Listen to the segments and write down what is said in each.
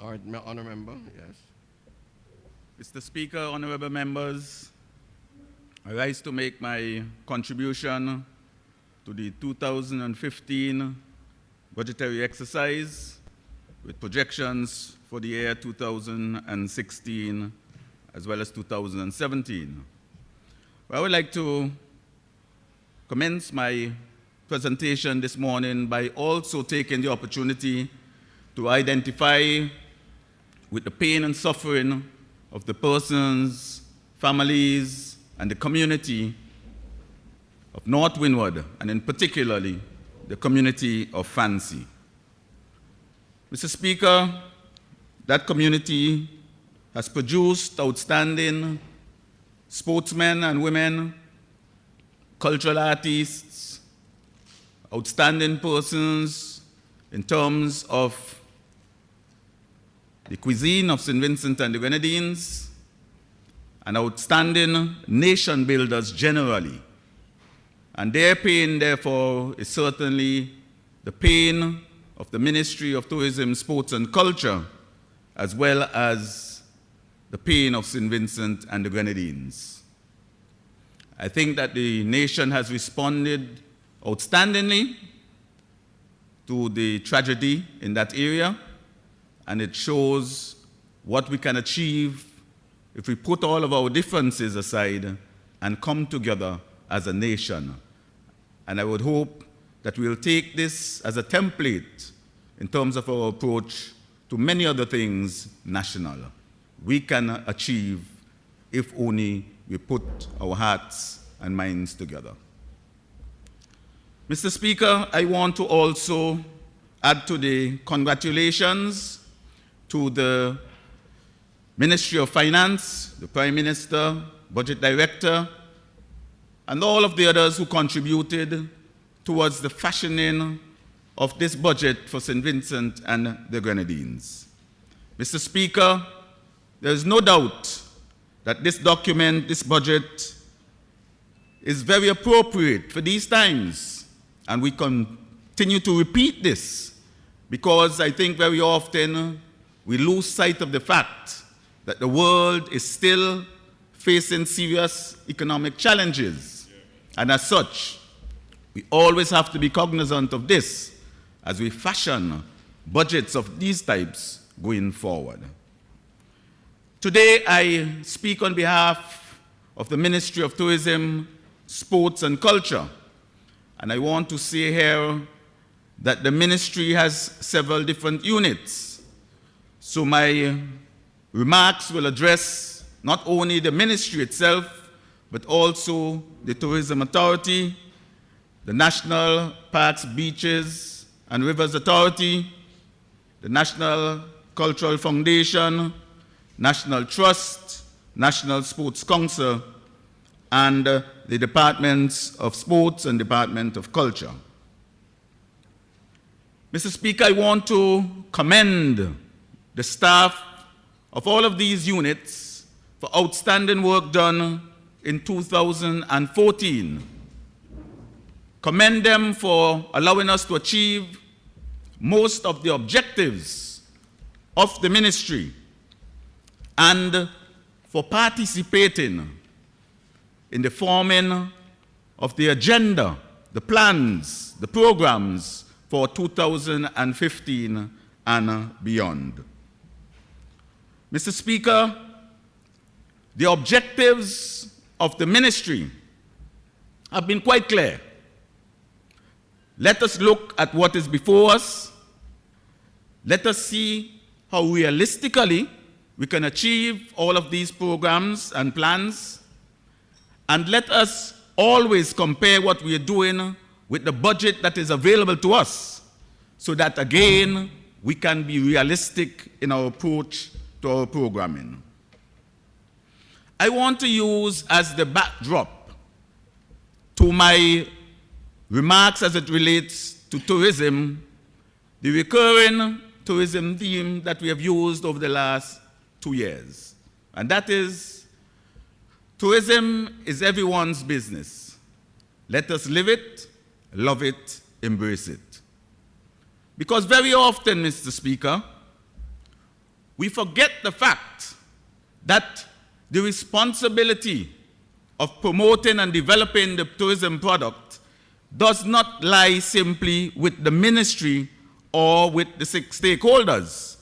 All right, Honour Member, yes. Mr. Speaker, honorable members, I rise to make my contribution to the 2015 budgetary exercise with projections for the year 2016 as well as 2017. I would like to commence my presentation this morning by also taking the opportunity to identify with the pain and suffering of the persons, families, and the community of North Windward, and in particularly the community of Fancy. Mr. Speaker, that community has produced outstanding sportsmen and women, cultural artists, outstanding persons in terms of the cuisine of St. Vincent and the Grenadines, and outstanding nation builders generally. And their pain, therefore, is certainly the pain of the Ministry of Tourism, Sports and Culture, as well as the pain of St. Vincent and the Grenadines. I think that the nation has responded outstandingly to the tragedy in that area, and it shows what we can achieve if we put all of our differences aside and come together as a nation. And I would hope that we'll take this as a template in terms of our approach to many other things national. We can achieve if only we put our hearts and minds together. Mr. Speaker, I want to also add to the congratulations to the Ministry of Finance, the Prime Minister, Budget Director, and all of the others who contributed towards the fashioning of this budget for St. Vincent and the Grenadines. Mr. Speaker, there is no doubt that this document, this budget, is very appropriate for these times, and we continue to repeat this because I think very often we lose sight of the fact that the world is still facing serious economic challenges. And as such, we always have to be cognizant of this as we fashion budgets of these types going forward. Today, I speak on behalf of the Ministry of Tourism, Sports and Culture. And I want to say here that the ministry has several different units. So my remarks will address not only the ministry itself, but also the Tourism Authority, the National Parks, Beaches and Rivers Authority, the National Cultural Foundation, National Trust, National Sports Council, and the Departments of Sports and Department of Culture. Mr. Speaker, I want to commend the staff of all of these units for outstanding work done in 2014. Commend them for allowing us to achieve most of the objectives of the ministry and for participating in the forming of the agenda, the plans, the programs for 2015 and beyond. Mr. Speaker, the objectives of the ministry have been quite clear. Let us look at what is before us. Let us see how realistically we can achieve all of these programs and plans. And let us always compare what we are doing with the budget that is available to us, so that again, we can be realistic in our approach to our programming. I want to use as the backdrop to my remarks as it relates to tourism, the recurring tourism theme that we have used over the last 2 years. And that is, tourism is everyone's business. Let us live it, love it, embrace it. Because very often, Mr. Speaker, we forget the fact that the responsibility of promoting and developing the tourism product does not lie simply with the ministry or with the stakeholders.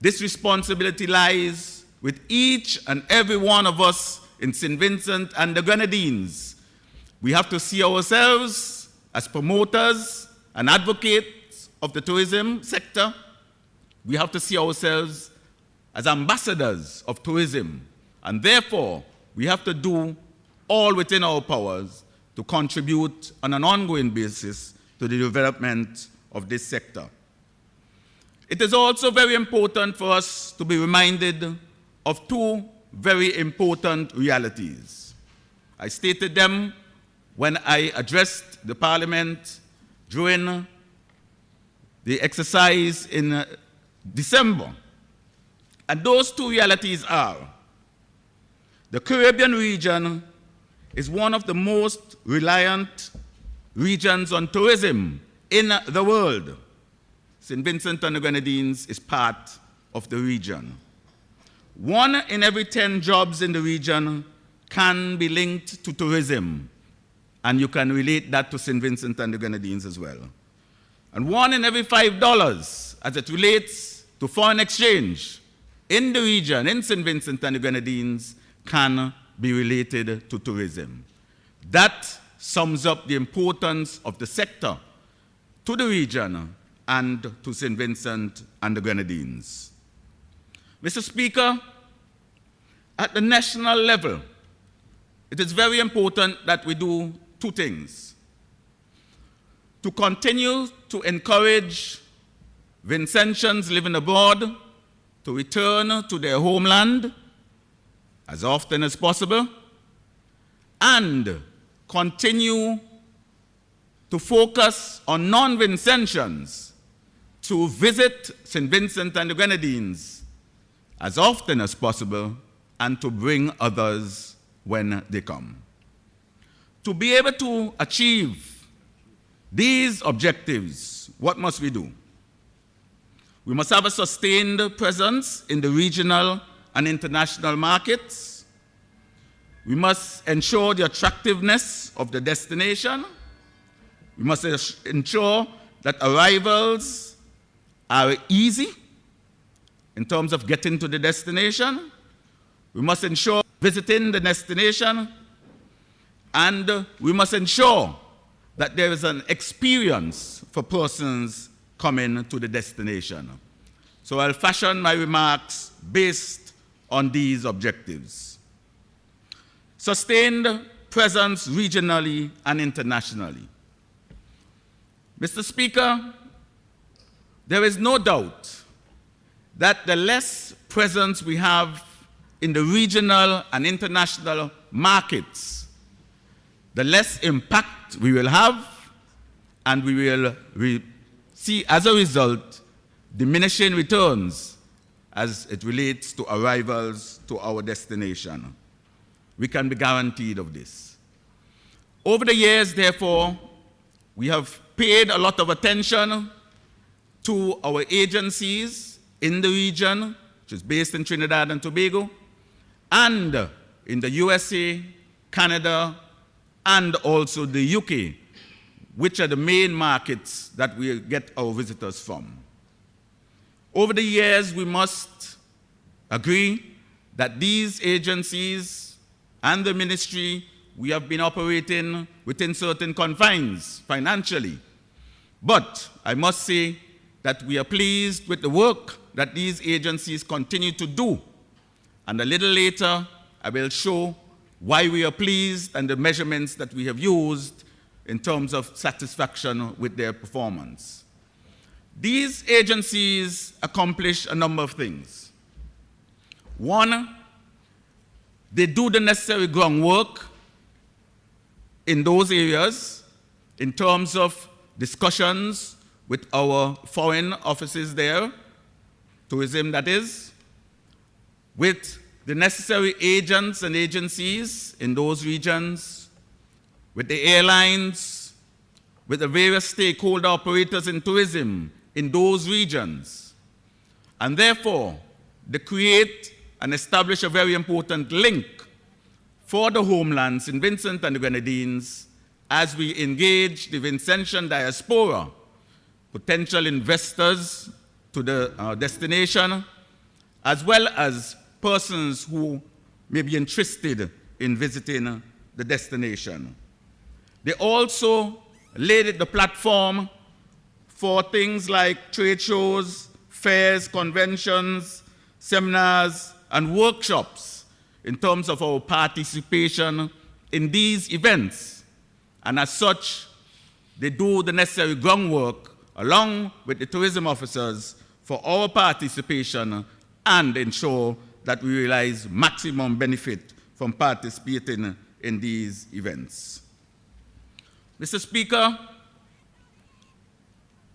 This responsibility lies with each and every one of us in St. Vincent and the Grenadines. We have to see ourselves as promoters and advocates of the tourism sector. We have to see ourselves as ambassadors of tourism. And therefore, we have to do all within our powers to contribute on an ongoing basis to the development of this sector. It is also very important for us to be reminded of two very important realities. I stated them when I addressed the Parliament during the exercise in December. And those two realities are: the Caribbean region is one of the most reliant regions on tourism in the world. St. Vincent and the Grenadines is part of the region. 1 in every 10 jobs in the region can be linked to tourism, and you can relate that to St. Vincent and the Grenadines as well. And 1 in every $5, as it relates to foreign exchange in the region, in St. Vincent and the Grenadines, can be related to tourism. That sums up the importance of the sector to the region and to St. Vincent and the Grenadines. Mr. Speaker, at the national level, it is very important that we do two things: to continue to encourage Vincentians living abroad to return to their homeland as often as possible, and continue to focus on non-Vincentians to visit St. Vincent and the Grenadines as often as possible, and to bring others when they come. To be able to achieve these objectives, what must we do? We must have a sustained presence in the regional and international markets. We must ensure the attractiveness of the destination. We must ensure that arrivals are easy in terms of getting to the destination. We must ensure visiting the destination, and we must ensure that there is an experience for persons coming to the destination. So I'll fashion my remarks based on these objectives. Sustained presence regionally and internationally. Mr. Speaker, there is no doubt that the less presence we have in the regional and international markets, the less impact we will have, and we will see, as a result, diminishing returns as it relates to arrivals to our destination. We can be guaranteed of this. Over the years, therefore, we have paid a lot of attention to our agencies in the region, which is based in Trinidad and Tobago, and in the USA, Canada, and also the UK, which are the main markets that we get our visitors from. Over the years, we must agree that these agencies and the ministry, we have been operating within certain confines financially. But I must say that we are pleased with the work that these agencies continue to do. And a little later, I will show why we are pleased and the measurements that we have used in terms of satisfaction with their performance. These agencies accomplish a number of things. One, they do the necessary groundwork in those areas in terms of discussions with our foreign offices there, tourism that is, with the necessary agents and agencies in those regions, with the airlines, with the various stakeholder operators in tourism in those regions. And therefore, they create and establish a very important link for the homeland, St. Vincent and the Grenadines, as we engage the Vincentian diaspora, potential investors to the destination, as well as persons who may be interested in visiting the destination. They also laid the platform for things like trade shows, fairs, conventions, seminars, and workshops in terms of our participation in these events. And as such, they do the necessary groundwork along with the tourism officers for our participation and ensure that we realize maximum benefit from participating in these events. Mr. Speaker,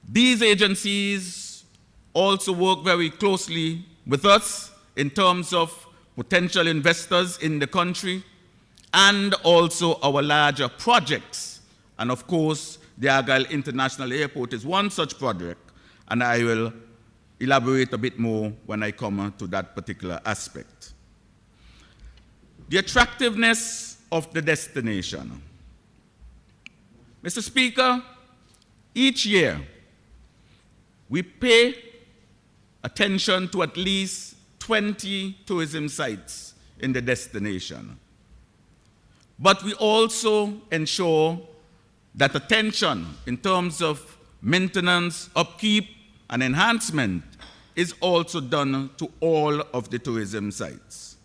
these agencies also work very closely with us in terms of potential investors in the country and also our larger projects. And of course, the Argyle International Airport is one such project, and I will elaborate a bit more when I come to that particular aspect. The attractiveness of the destination. Mr. Speaker, each year we pay attention to at least 20 tourism sites in the destination. But we also ensure that attention in terms of maintenance, upkeep, and enhancement is also done to all of the tourism sites.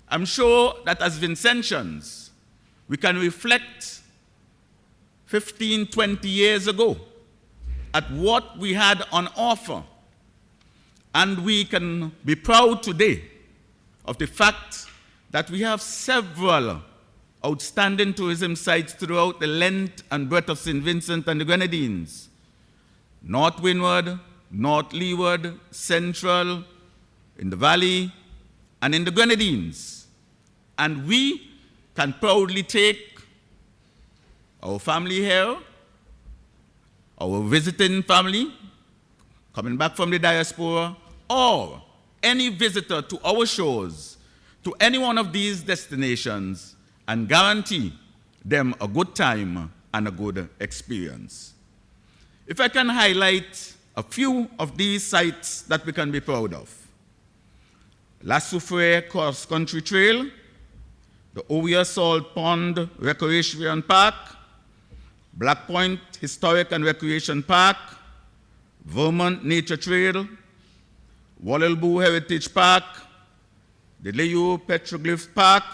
I'm sure that as Vincentians, we can reflect 15, 20 years ago at what we had on offer, and we can be proud today of the fact that we have several outstanding tourism sites throughout the length and breadth of St. Vincent and the Grenadines. North Windward, North Leeward, Central, in the Valley, and in the Grenadines. And we can proudly take our family here, our visiting family, coming back from the diaspora, or any visitor to our shores, to any one of these destinations, and guarantee them a good time and a good experience. If I can highlight a few of these sites that we can be proud of. La Soufrière Cross Country Trail, the Oria Salt Pond Recreation Park, Black Point Historic and Recreation Park, Vermont Nature Trail, Wallelboo Heritage Park, the Leo Petroglyph Park,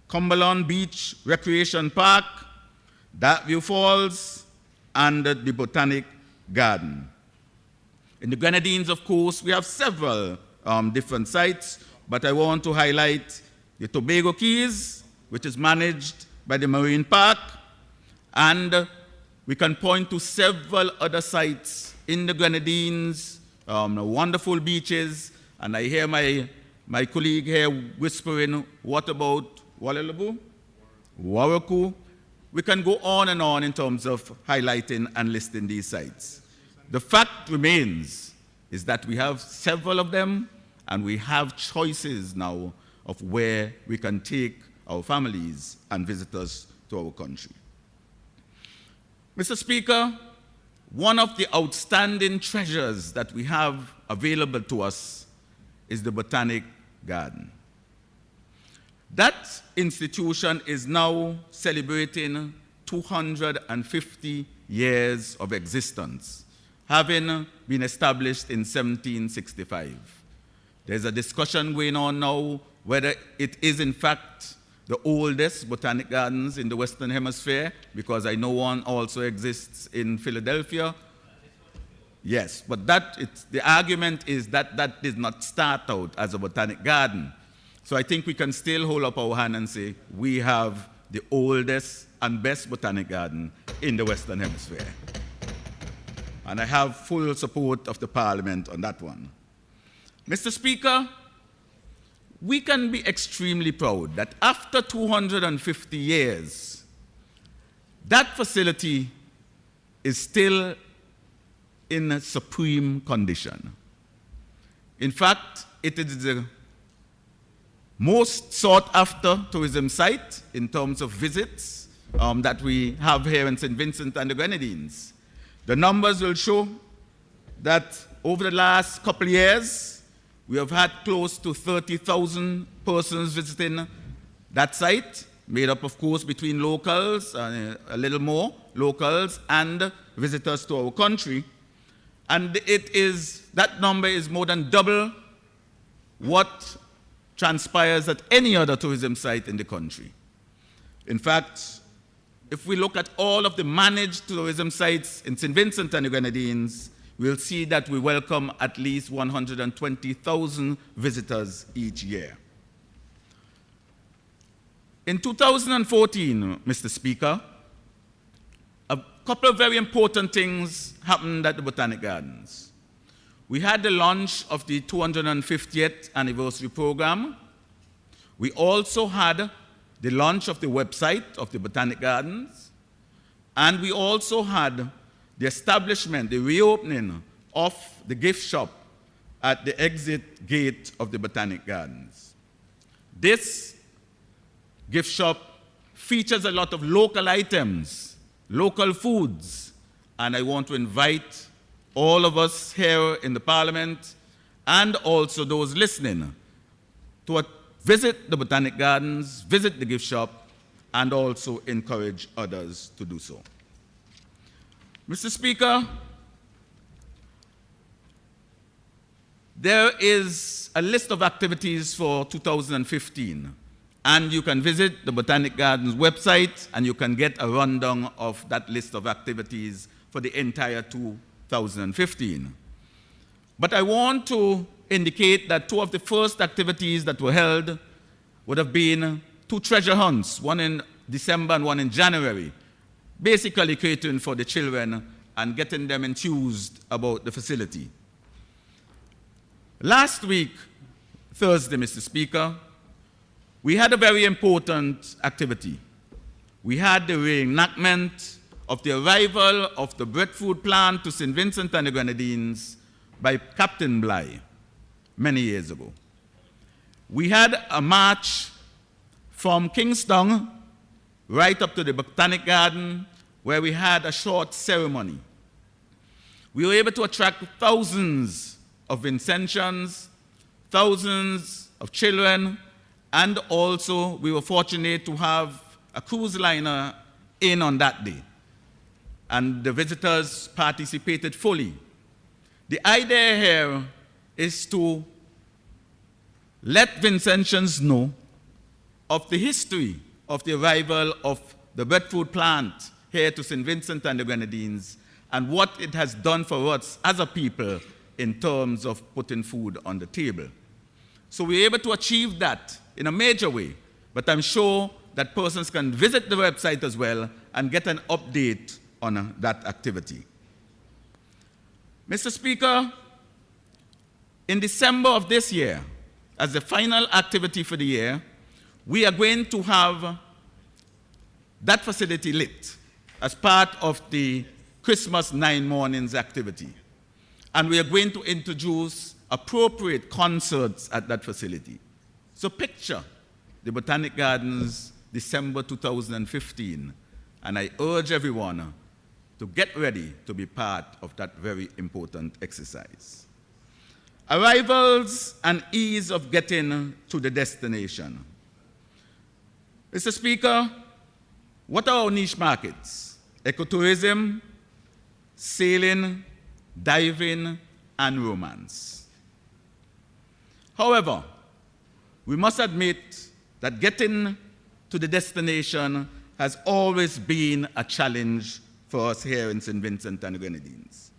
Cumberland Beach Recreation Park, Darkview Falls, and the Botanic Garden. In the Grenadines, of course, we have several different sites, but I want to highlight the Tobago Keys, which is managed by the Marine Park, and we can point to several other sites in the Grenadines, wonderful beaches, and I hear my colleague here whispering, what about Wallelboo? Warraku? We can go on and on in terms of highlighting and listing these sites. The fact remains is that we have several of them, and we have choices now of where we can take our families and visitors to our country. Mr. Speaker, one of the outstanding treasures that we have available to us is the Botanic Garden. That institution is now celebrating 250 years of existence, having been established in 1765. There's a discussion going on now whether it is in fact the oldest botanic gardens in the Western Hemisphere, because I know one also exists in Philadelphia. Yes, but the argument is that that did not start out as a botanic garden. So I think we can still hold up our hand and say we have the oldest and best botanic garden in the Western Hemisphere. And I have full support of the Parliament on that one. Mr. Speaker, we can be extremely proud that after 250 years, that facility is still in a supreme condition. In fact, it is the most sought after tourism site in terms of visits that we have here in St. Vincent and the Grenadines. The numbers will show that over the last couple of years, we have had close to 30,000 persons visiting that site, made up, of course, between locals, a little more locals, and visitors to our country. And that number is more than double what transpires at any other tourism site in the country. In fact, if we look at all of the managed tourism sites in St. Vincent and the Grenadines, we'll see that we welcome at least 120,000 visitors each year. In 2014, Mr. Speaker, a couple of very important things happened at the Botanic Gardens. We had the launch of the 250th anniversary program. We also had the launch of the website of the Botanic Gardens. And we also had the establishment, the reopening of the gift shop at the exit gate of the Botanic Gardens. This gift shop features a lot of local items, local foods, and I want to invite all of us here in the Parliament and also those listening to visit the Botanic Gardens, visit the gift shop, and also encourage others to do so. Mr. Speaker, there is a list of activities for 2015, and you can visit the Botanic Gardens website and you can get a rundown of that list of activities for the entire 2015. But I want to indicate that two of the first activities that were held would have been two treasure hunts, one in December and one in January, basically catering for the children and getting them enthused about the facility. Last week, Thursday, Mr. Speaker, we had a very important activity. We had the reenactment of the arrival of the breadfruit plant to St. Vincent and the Grenadines by Captain Bligh many years ago. We had a march from Kingston right up to the Botanic Garden where we had a short ceremony. We were able to attract thousands of Vincentians, thousands of children, and also we were fortunate to have a cruise liner in on that day. And the visitors participated fully. The idea here is to let Vincentians know of the history of the arrival of the breadfruit plant here to St. Vincent and the Grenadines and what it has done for us as a people in terms of putting food on the table. So we're able to achieve that in a major way, but I'm sure that persons can visit the website as well and get an update on that activity. Mr. Speaker, in December of this year, as the final activity for the year, we are going to have that facility lit as part of the Christmas 9 Mornings activity. And we are going to introduce appropriate concerts at that facility. So picture the Botanic Gardens, December 2015, and I urge everyone to get ready to be part of that very important exercise. Arrivals and ease of getting to the destination. Mr. Speaker, what are our niche markets? Ecotourism, sailing, diving, and romance. However, we must admit that getting to the destination has always been a challenge for us here in St. Vincent and the Grenadines.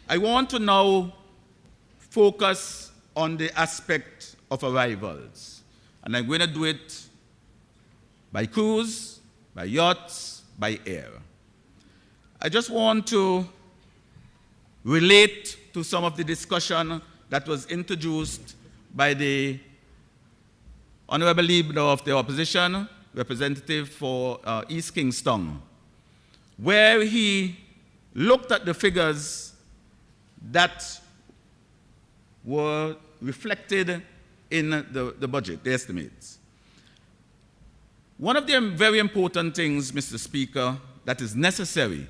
I want to now focus on the aspect of arrivals, and I'm going to do it by cruise, by yachts, by air. I just want to relate to some of the discussion that was introduced by the Honorable Leader of the Opposition, representative for East Kingston, where he looked at the figures that were reflected in the budget, the estimates. One of the very important things, Mr. Speaker, that is necessary,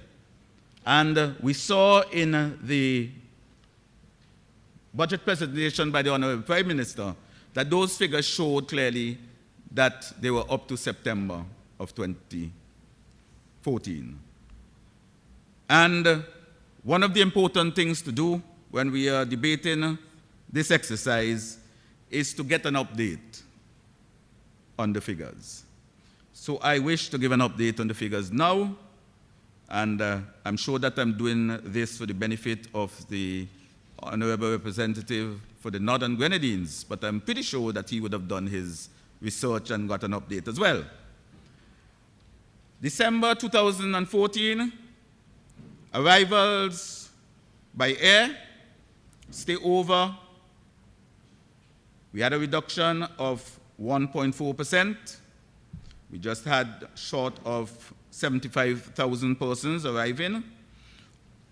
and we saw in the budget presentation by the Honorable Prime Minister, that those figures showed clearly that they were up to September of 2014. And one of the important things to do when we are debating this exercise is to get an update on the figures. So I wish to give an update on the figures now, and I'm sure that I'm doing this for the benefit of the Honorable Representative for the Northern Grenadines, but I'm pretty sure that he would have done his research and got an update as well. December 2014, arrivals by air, stay over, we had a reduction of 1.4%. We just had short of 75,000 persons arriving.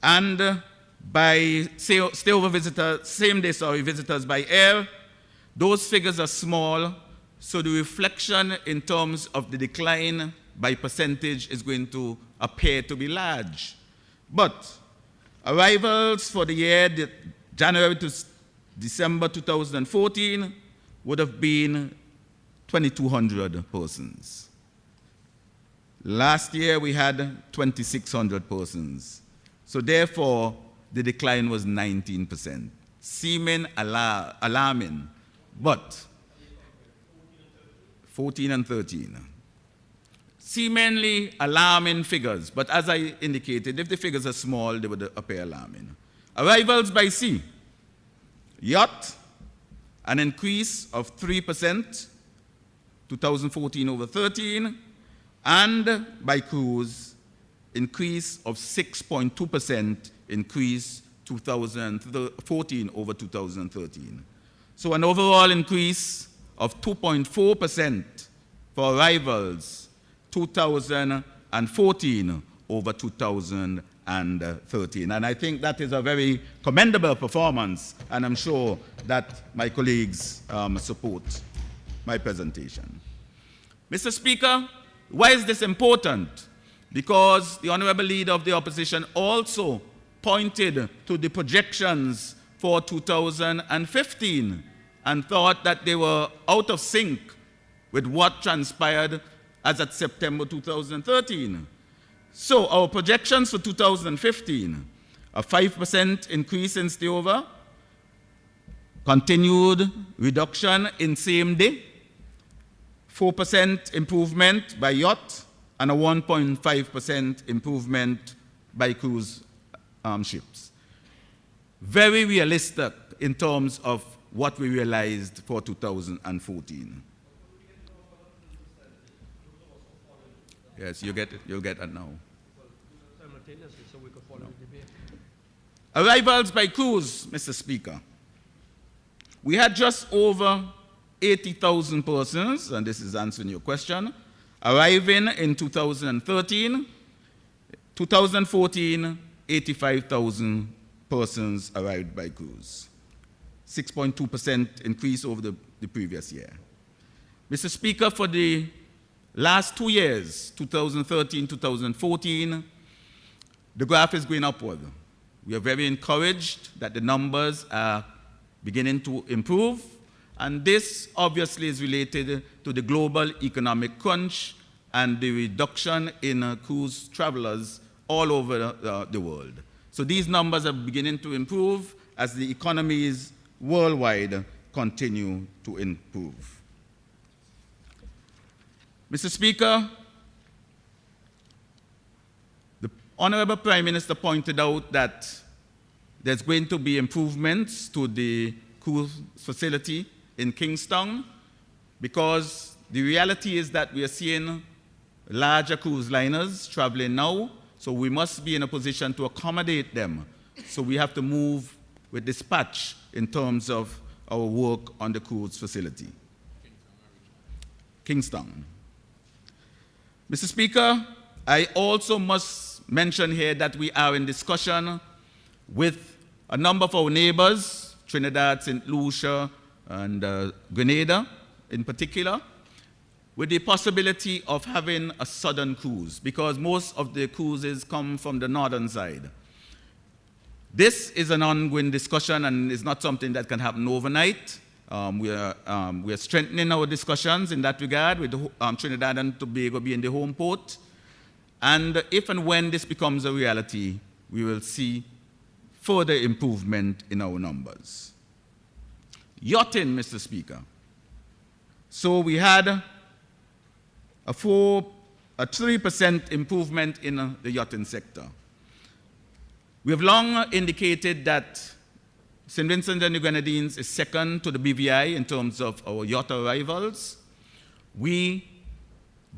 And by stay-over visitors, same-day visitors by air, those figures are small, so the reflection in terms of the decline by percentage is going to appear to be large. But arrivals for the year January to December 2014 would have been 2,200 persons. Last year we had 2,600 persons. So therefore, the decline was 19%. Seeming alarming, but 14 and 13. Seemingly alarming figures, but as I indicated, if the figures are small, they would appear alarming. Arrivals by sea. Yacht, an increase of 3%, 2014 over 13, and by cruise, increase of 6.2%, increase 2014 over 2013. So an overall increase of 2.4% for arrivals 2014 over 2013. And I think that is a very commendable performance, and I'm sure that my colleagues support my presentation. Mr. Speaker, why is this important? Because the Honorable Leader of the Opposition also pointed to the projections for 2015 and thought that they were out of sync with what transpired as at September 2013. So our projections for 2015, a 5% increase in stayover, continued reduction in same day, 4% improvement by yacht, and a 1.5% improvement by cruise ships. Very realistic in terms of what we realized for 2014. Yes, you get it. You'll get it now. Simultaneously, so we could follow the debate. Arrivals by cruise, Mr. Speaker. We had just over 80,000 persons, and this is answering your question, arriving in 2013. 2014, 85,000 persons arrived by cruise. 6.2% increase over the previous year. Mr. Speaker, for the last 2 years, 2013, 2014, the graph is going upward. We are very encouraged that the numbers are beginning to improve, and this obviously is related to the global economic crunch and the reduction in cruise travelers all over the world. So these numbers are beginning to improve as the economies worldwide continue to improve. Mr. Speaker, the Honorable Prime Minister pointed out that there's going to be improvements to the cruise facility in Kingston because the reality is that we are seeing larger cruise liners traveling now, so we must be in a position to accommodate them. So we have to move with dispatch in terms of our work on the cruise facility. Kingston. Mr. Speaker, I also must mention here that we are in discussion with a number of our neighbors Trinidad, St. Lucia, and Grenada in particular, with the possibility of having a southern cruise, because most of the cruises come from the northern side. This is an ongoing discussion and is not something that can happen overnight. We are strengthening our discussions in that regard, with Trinidad and Tobago being the home port. And if and when this becomes a reality, we will see further improvement in our numbers. Yachting, Mr. Speaker. So we had a 3% improvement in the yachting sector. We have long indicated that St. Vincent and the Grenadines is second to the BVI in terms of our yacht arrivals. We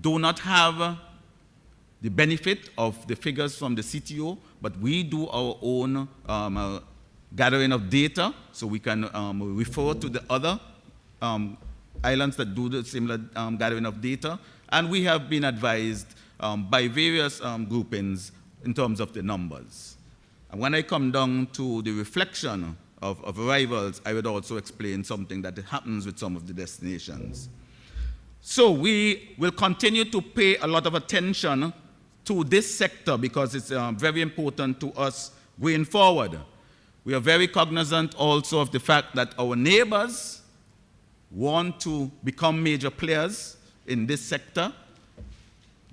do not have the benefit of the figures from the CTO, but we do our own gathering of data, so we can refer to the other islands that do the similar gathering of data. And we have been advised by various groupings in terms of the numbers. And when I come down to the reflection of arrivals, I would also explain something that happens with some of the destinations. So we will continue to pay a lot of attention to this sector because it's very important to us going forward. We are very cognizant also of the fact that our neighbors want to become major players in this sector.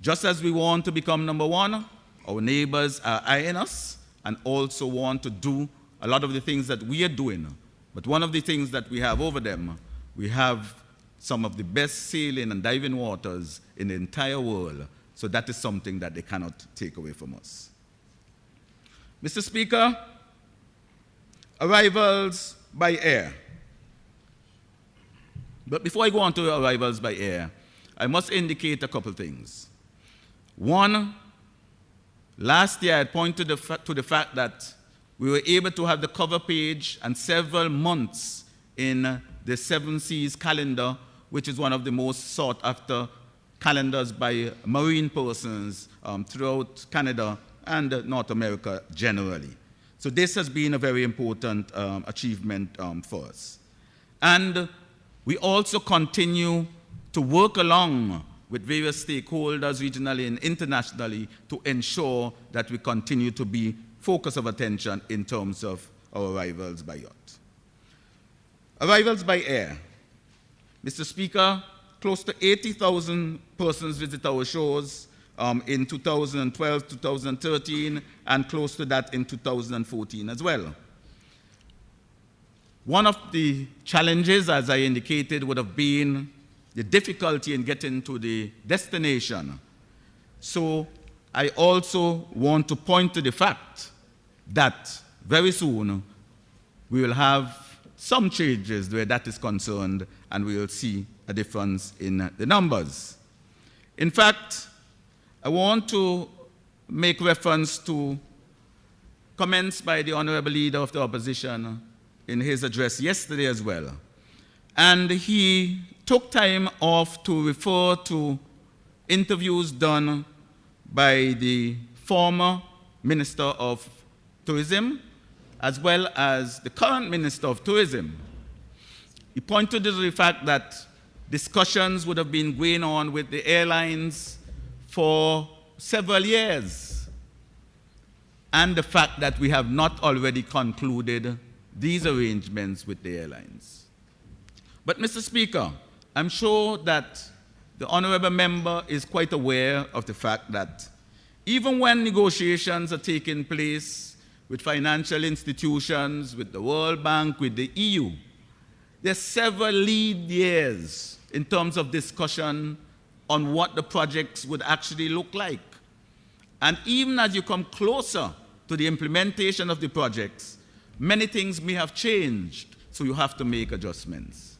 Just as we want to become number one, our neighbors are eyeing us and also want to do a lot of the things that we are doing. But one of the things that we have over them, we have some of the best sailing and diving waters in the entire world. So that is something that they cannot take away from us. Mr. Speaker, arrivals by air. But before I go on to arrivals by air, I must indicate a couple things. One, last year I pointed to the fact that we were able to have the cover page and several months in the 7 Seas calendar, which is one of the most sought after calendars by marine persons throughout Canada and North America generally. So this has been a very important achievement for us. And we also continue to work along with various stakeholders regionally and internationally to ensure that we continue to be focus of attention in terms of our arrivals by yacht. Arrivals by air. Mr. Speaker, close to 80,000 persons visit our shores in 2012, 2013, and close to that in 2014 as well. One of the challenges, as I indicated, would have been the difficulty in getting to the destination. So I also want to point to the fact that very soon we will have some changes where that is concerned, and we will see a difference in the numbers. In fact, I want to make reference to comments by the Honorable Leader of the Opposition in his address yesterday as well. And he took time off to refer to interviews done by the former Minister of Tourism, as well as the current Minister of Tourism. He pointed to the fact that discussions would have been going on with the airlines for several years, and the fact that we have not already concluded these arrangements with the airlines. But, Mr. Speaker, I'm sure that the Honourable Member is quite aware of the fact that even when negotiations are taking place with financial institutions, with the World Bank, with the EU, there's several lead years in terms of discussion on what the projects would actually look like. And even as you come closer to the implementation of the projects, many things may have changed, so you have to make adjustments.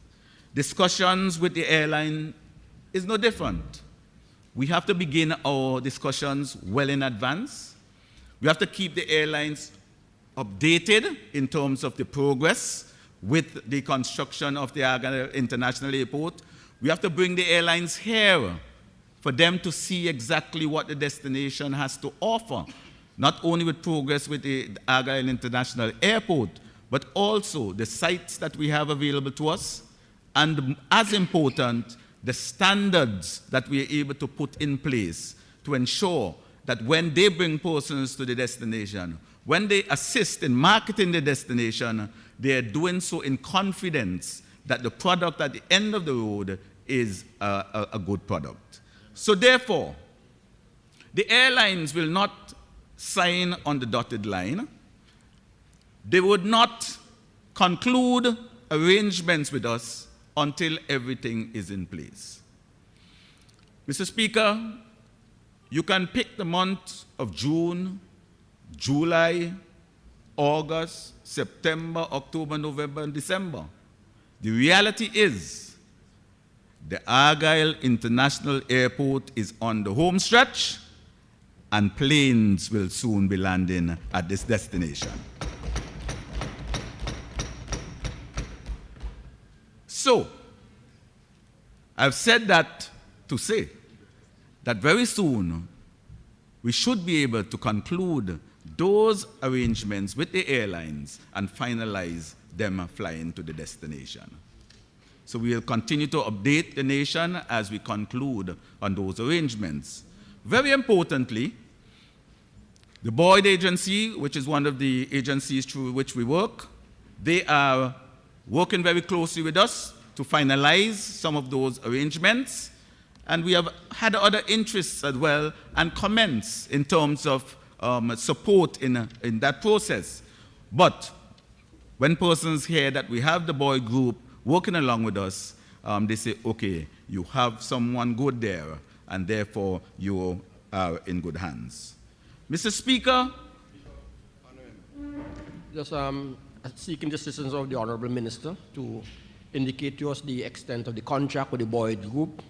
Discussions with the airline is no different. We have to begin our discussions well in advance. We have to keep the airlines updated in terms of the progress with the construction of the Argyle International Airport. We have to bring the airlines here for them to see exactly what the destination has to offer, not only with progress with the Argyle International Airport, but also the sites that we have available to us, and as important, the standards that we are able to put in place to ensure that when they bring persons to the destination, when they assist in marketing the destination, they are doing so in confidence that the product at the end of the road is a good product. So therefore, the airlines will not sign on the dotted line. They would not conclude arrangements with us until everything is in place. Mr. Speaker, you can pick the month of June, July, August, September, October, November, and December. The reality is the Argyle International Airport is on the home stretch, and planes will soon be landing at this destination. So, I've said that to say that very soon we should be able to conclude those arrangements with the airlines and finalize them flying to the destination. So we will continue to update the nation as we conclude on those arrangements. Very importantly, the Boyd Agency, which is one of the agencies through which we work, they are working very closely with us to finalize some of those arrangements. And we have had other interests as well and comments in terms of support in that process. But when persons hear that we have the Boyd Group working along with us, they say, okay, you have someone good there, and therefore you are in good hands. Mr. Speaker. Just seeking the assistance of the Honorable Minister to indicate to us the extent of the contract with the Boyd Group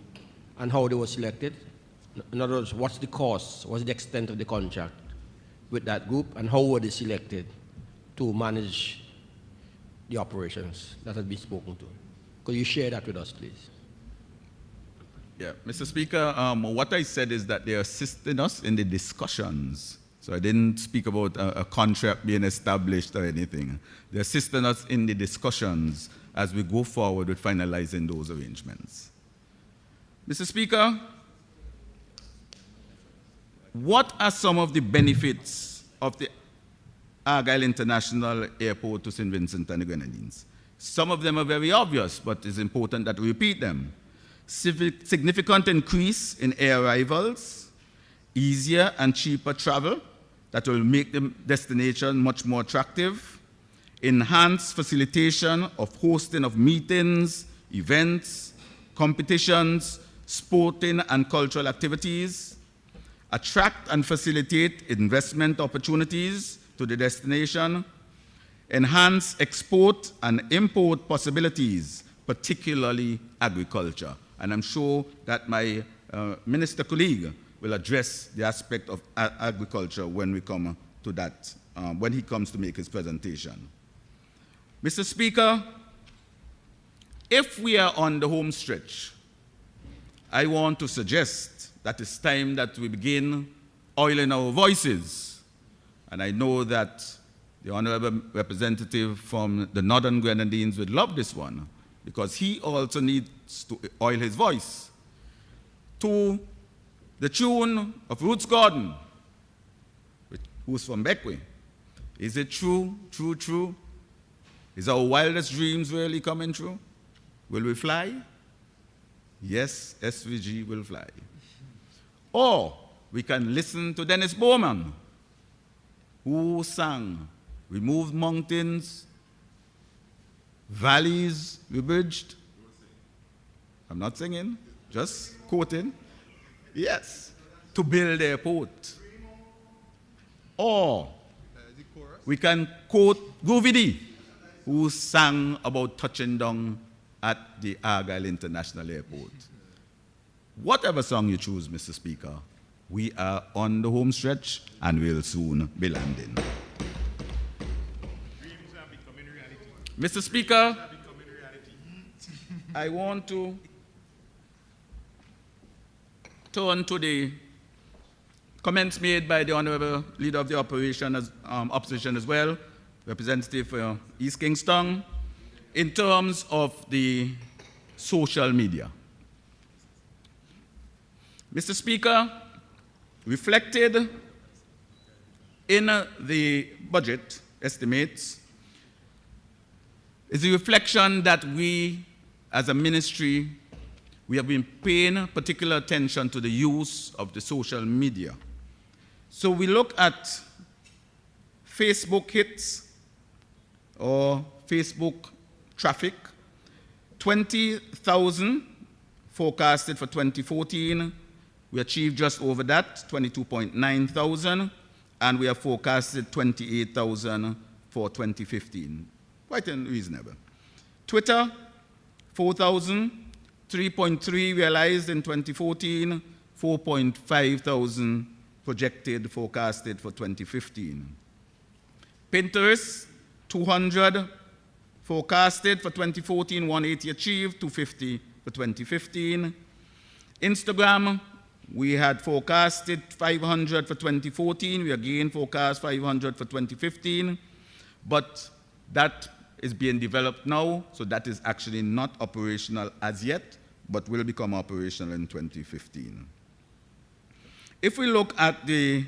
and how they were selected. In other words, what's the cost, what's the extent of the contract with that group, and how were they selected to manage the operations that had been spoken to? Could you share that with us, please? Yeah, Mr. Speaker, what I said is that they're assisting us in the discussions. So I didn't speak about a contract being established or anything. They're assisting us in the discussions as we go forward with finalizing those arrangements. Mr. Speaker, what are some of the benefits of the Argyle International Airport to St. Vincent and the Grenadines? Some of them are very obvious, but it's important that we repeat them. Significant increase in air arrivals, easier and cheaper travel that will make the destination much more attractive, enhanced facilitation of hosting of meetings, events, competitions, sporting and cultural activities, attract and facilitate investment opportunities to the destination, enhance export and import possibilities, particularly agriculture. And I'm sure that my minister colleague will address the aspect of agriculture when we come to that, when he comes to make his presentation. Mr. Speaker, if we are on the home stretch, I want to suggest that it's time that we begin oiling our voices. And I know that the Honorable Representative from the Northern Grenadines would love this one, because he also needs to oil his voice to the tune of Roots Gordon, who's from Beckway. Is it true, true, true? Is our wildest dreams really coming true? Will we fly? Yes, SVG will fly. Or we can listen to Dennis Bowman, who sang, "We moved mountains, valleys we bridged." I'm not singing, just quoting. Yes, to build the airport. Or we can quote Groovy D, who sang about touching down at the Argyle International Airport. Whatever song you choose, Mr. Speaker, we are on the home stretch and we'll soon be landing. Dreams are becoming reality. Mr. Speaker, Dreams are becoming reality. I want to turn to the comments made by the Honorable Leader of the Opposition as well, representative for East Kingston, in terms of the social media. Mr. Speaker, reflected in the budget estimates is the reflection that we, as a ministry, we have been paying particular attention to the use of the social media. So we look at Facebook hits or Facebook traffic, 20,000 forecasted for 2014. We achieved just over that, 22.9 thousand, and we have forecasted 28,000 for 2015. Quite unreasonable. Twitter, 4,000, 3.3 realized in 2014, 4.5 thousand projected, forecasted for 2015. Pinterest, 200 forecasted for 2014, 180 achieved, 250 for 2015. Instagram, we had forecasted 500 for 2014. We again forecast 500 for 2015. But that is being developed now, so that is actually not operational as yet, but will become operational in 2015. If we look at the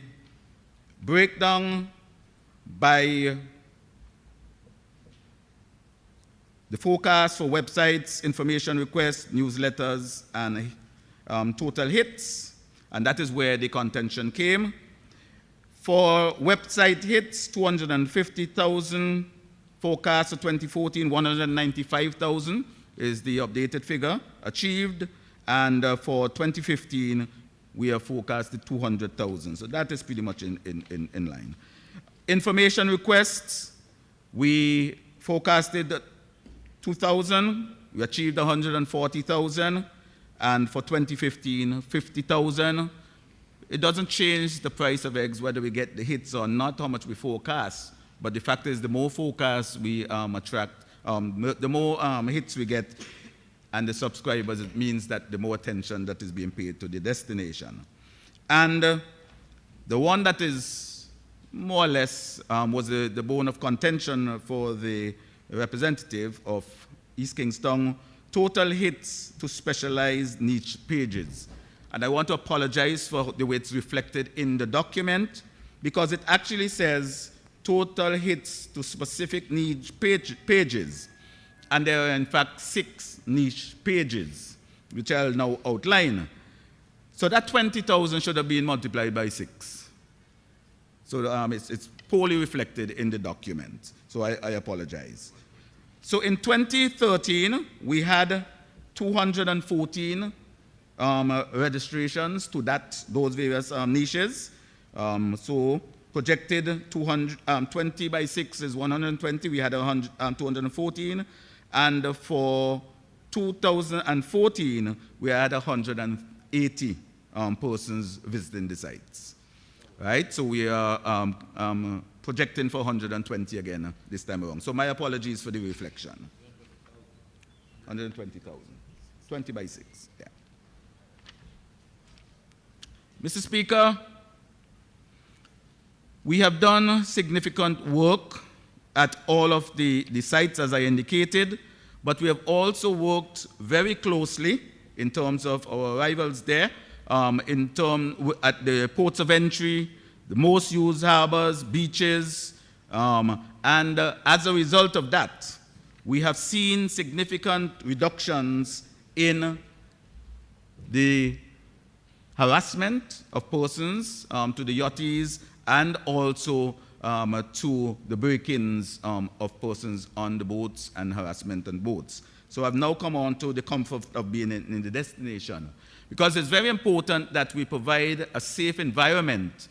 breakdown by the forecast for websites, information requests, newsletters, and total hits, and that is where the contention came. For website hits, 250,000 forecast for 2014, 195,000 is the updated figure achieved, and for 2015, we have forecasted 200,000. So that is pretty much in line. Information requests, we forecasted 2,000, we achieved 140,000, and for 2015, 50,000. It doesn't change the price of eggs whether we get the hits or not, how much we forecast, but the fact is the more forecasts we attract, the more hits we get and the subscribers, it means that the more attention that is being paid to the destination. And the one that is more or less was the bone of contention for the representative of East Kingston, total hits to specialized niche pages. And I want to apologize for the way it's reflected in the document, because it actually says total hits to specific niche pages. And there are in fact 6 niche pages, which I'll now outline. So that 20,000 should have been multiplied by 6. So it's poorly reflected in the document. So I apologize. So in 2013, we had 214 registrations to those various niches. So projected 20 by 6 is 120. We had 214. And for 2014, we had 180 persons visiting the sites. Right? So we are projecting for 120 again this time around. So my apologies for the reflection. 120,000. 20 by 6. Yeah. Mr. Speaker, we have done significant work at all of the sites, as I indicated, but we have also worked very closely in terms of our arrivals there, at the ports of entry, the most used harbors, beaches, and as a result of that, we have seen significant reductions in the harassment of persons to the yachties and also to the break-ins of persons on the boats and harassment on boats. So I've now come on to the comfort of being in the destination, because it's very important that we provide a safe environment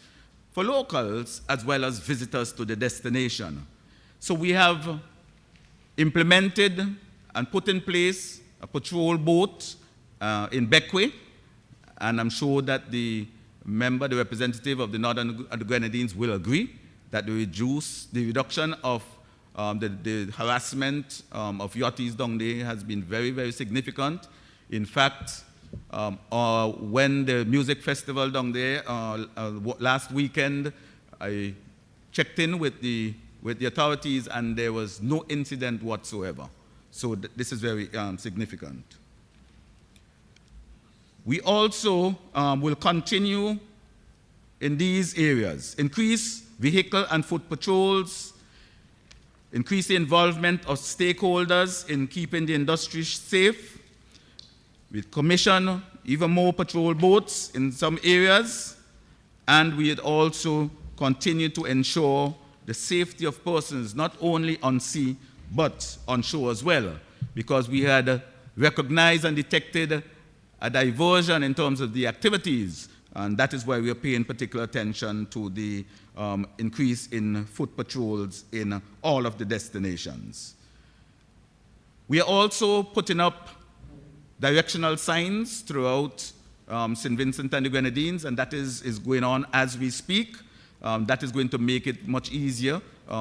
for locals as well as visitors to the destination. So we have implemented and put in place a patrol boat in Beckway, and I'm sure that the representative of the Northern Grenadines will agree that the reduction of the harassment of yachties down there has been very, very significant. In fact, when the music festival down there last weekend, I checked in with the with the authorities, and there was no incident whatsoever. So this is very significant. We also will continue in these areas, increase vehicle and foot patrols, increase the involvement of stakeholders in keeping the industry safe. We commission even more patrol boats in some areas, and we would also continue to ensure the safety of persons, not only on sea, but on shore as well, because we had recognized and detected a diversion in terms of the activities, and that is why we are paying particular attention to the increase in foot patrols in all of the destinations. We are also putting up directional signs throughout St. Vincent and the Grenadines, and that is going on as we speak. That is going to make it much easier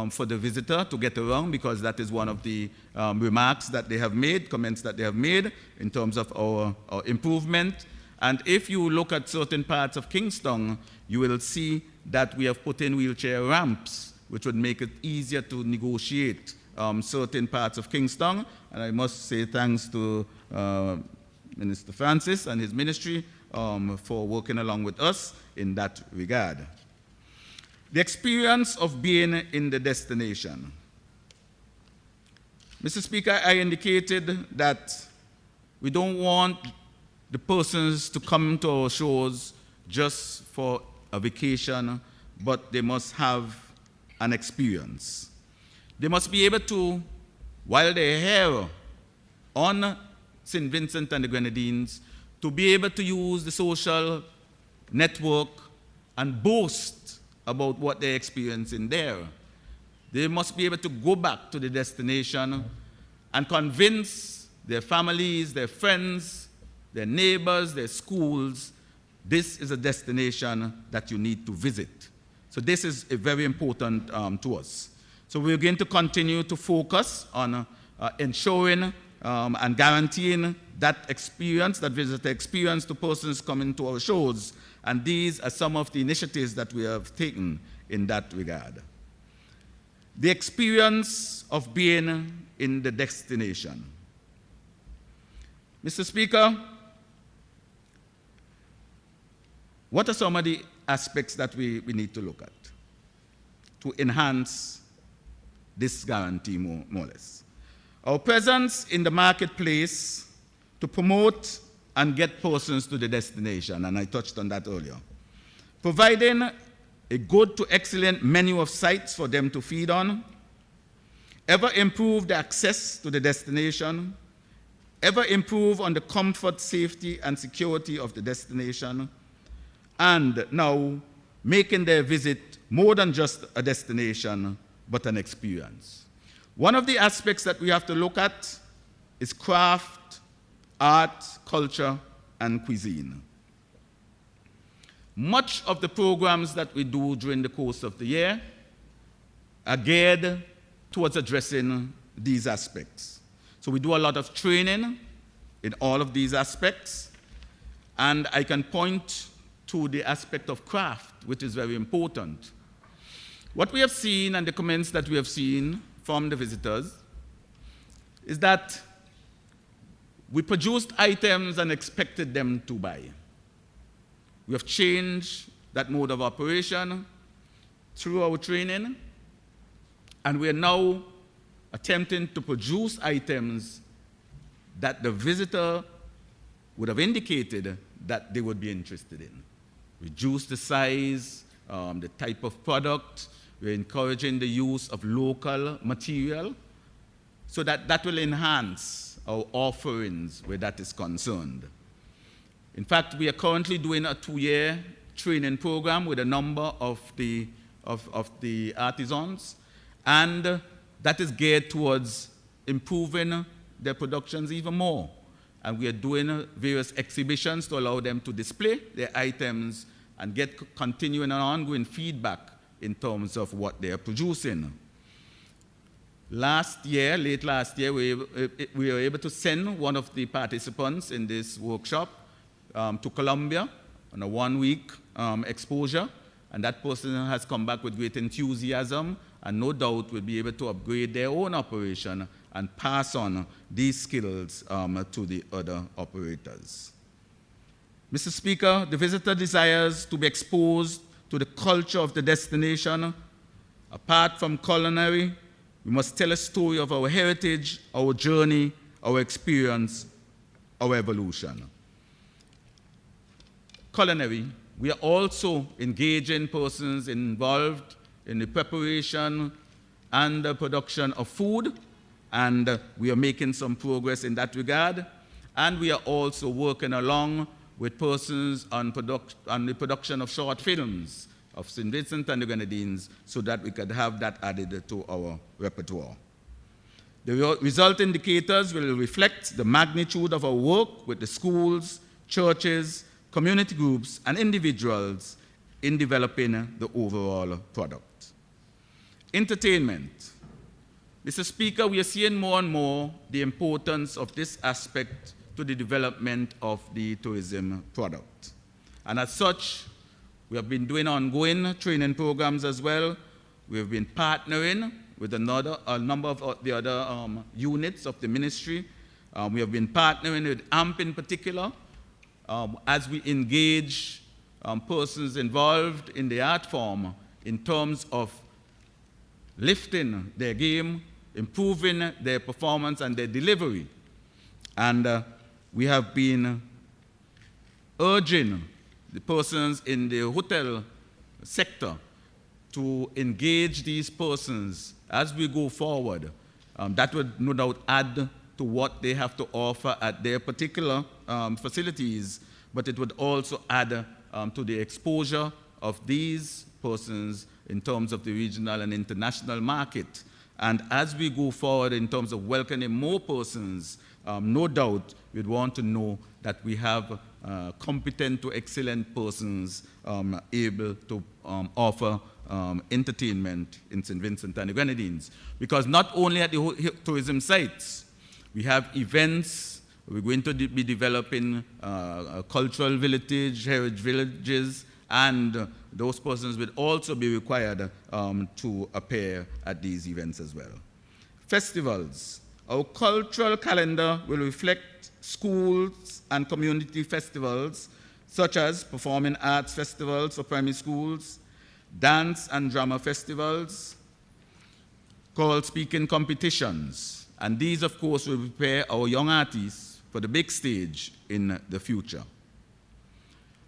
for the visitor to get around, because that is one of the remarks that they have made, comments that they have made in terms of our improvement. And if you look at certain parts of Kingston, you will see that we have put in wheelchair ramps, which would make it easier to negotiate certain parts of Kingston. And I must say thanks to Minister Francis and his ministry for working along with us in that regard. The experience of being in the destination. Mr. Speaker, I indicated that we don't want the persons to come to our shores just for a vacation, but they must have an experience. They must be able to, while they're here on St. Vincent and the Grenadines, to be able to use the social network and boast about what they're experiencing there. They must be able to go back to the destination and convince their families, their friends, their neighbors, their schools, this is a destination that you need to visit. So this is very important to us. So we're going to continue to focus on ensuring and guaranteeing that experience, that visitor experience to persons coming to our shows. And these are some of the initiatives that we have taken in that regard. The experience of being in the destination. Mr. Speaker, what are some of the aspects that we need to look at to enhance this guarantee more or less? Our presence in the marketplace to promote and get persons to the destination, and I touched on that earlier. Providing a good to excellent menu of sites for them to feed on, ever improve the access to the destination, ever improve on the comfort, safety, and security of the destination, and now making their visit more than just a destination, but an experience. One of the aspects that we have to look at is craft, art, culture, and cuisine. Much of the programs that we do during the course of the year are geared towards addressing these aspects. So we do a lot of training in all of these aspects, and I can point to the aspect of craft, which is very important. What we have seen and the comments that we have seen from the visitors is that we produced items and expected them to buy. We have changed that mode of operation through our training, and we are now attempting to produce items that the visitor would have indicated that they would be interested in. Reduce the size, the type of product. We're encouraging the use of local material so that will enhance our offerings where that is concerned. In fact, we are currently doing a 2-year training program with a number of the artisans, and that is geared towards improving their productions even more. And we are doing various exhibitions to allow them to display their items and get continuing and ongoing feedback in terms of what they are producing. Late last year, we were able to send one of the participants in this workshop to Colombia on a 1-week exposure, and that person has come back with great enthusiasm and no doubt will be able to upgrade their own operation and pass on these skills to the other operators. Mr. Speaker, the visitor desires to be exposed to the culture of the destination. Apart from culinary, we must tell a story of our heritage, our journey, our experience, our evolution. Culinary, we are also engaging persons involved in the preparation and the production of food, and we are making some progress in that regard. And we are also working along with persons on the production of short films of St. Vincent and the Grenadines so that we could have that added to our repertoire. The result indicators will reflect the magnitude of our work with the schools, churches, community groups, and individuals in developing the overall product. Entertainment. Mr. Speaker, we are seeing more and more the importance of this aspect to the development of the tourism product. And as such, we have been doing ongoing training programs as well. We have been partnering with a number of the other units of the ministry. We have been partnering with AMP in particular as we engage persons involved in the art form in terms of lifting their game, improving their performance and their delivery. And we have been urging the persons in the hotel sector to engage these persons as we go forward. That would no doubt add to what they have to offer at their particular facilities, but it would also add to the exposure of these persons in terms of the regional and international market. And as we go forward in terms of welcoming more persons, no doubt we'd want to know that we have competent to excellent persons able to offer entertainment in St. Vincent and the Grenadines. Because not only at the tourism sites, we have events. We're going to be developing cultural heritage villages, and those persons will also be required to appear at these events as well. Festivals. Our cultural calendar will reflect schools and community festivals, such as performing arts festivals for primary schools, dance and drama festivals, choral speaking competitions. And these, of course, will prepare our young artists for the big stage in the future.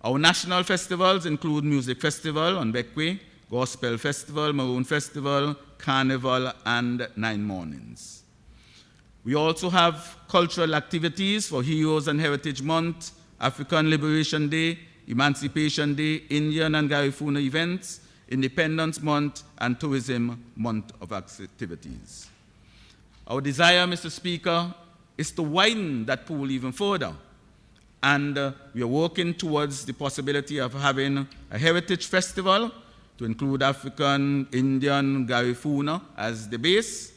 Our national festivals include Music Festival on Beckway, Gospel Festival, Maroon Festival, Carnival, and 9 Mornings. We also have cultural activities for Heroes and Heritage Month, African Liberation Day, Emancipation Day, Indian and Garifuna events, Independence Month, and Tourism Month of activities. Our desire, Mr. Speaker, is to widen that pool even further. And we are working towards the possibility of having a heritage festival to include African, Indian, Garifuna as the base,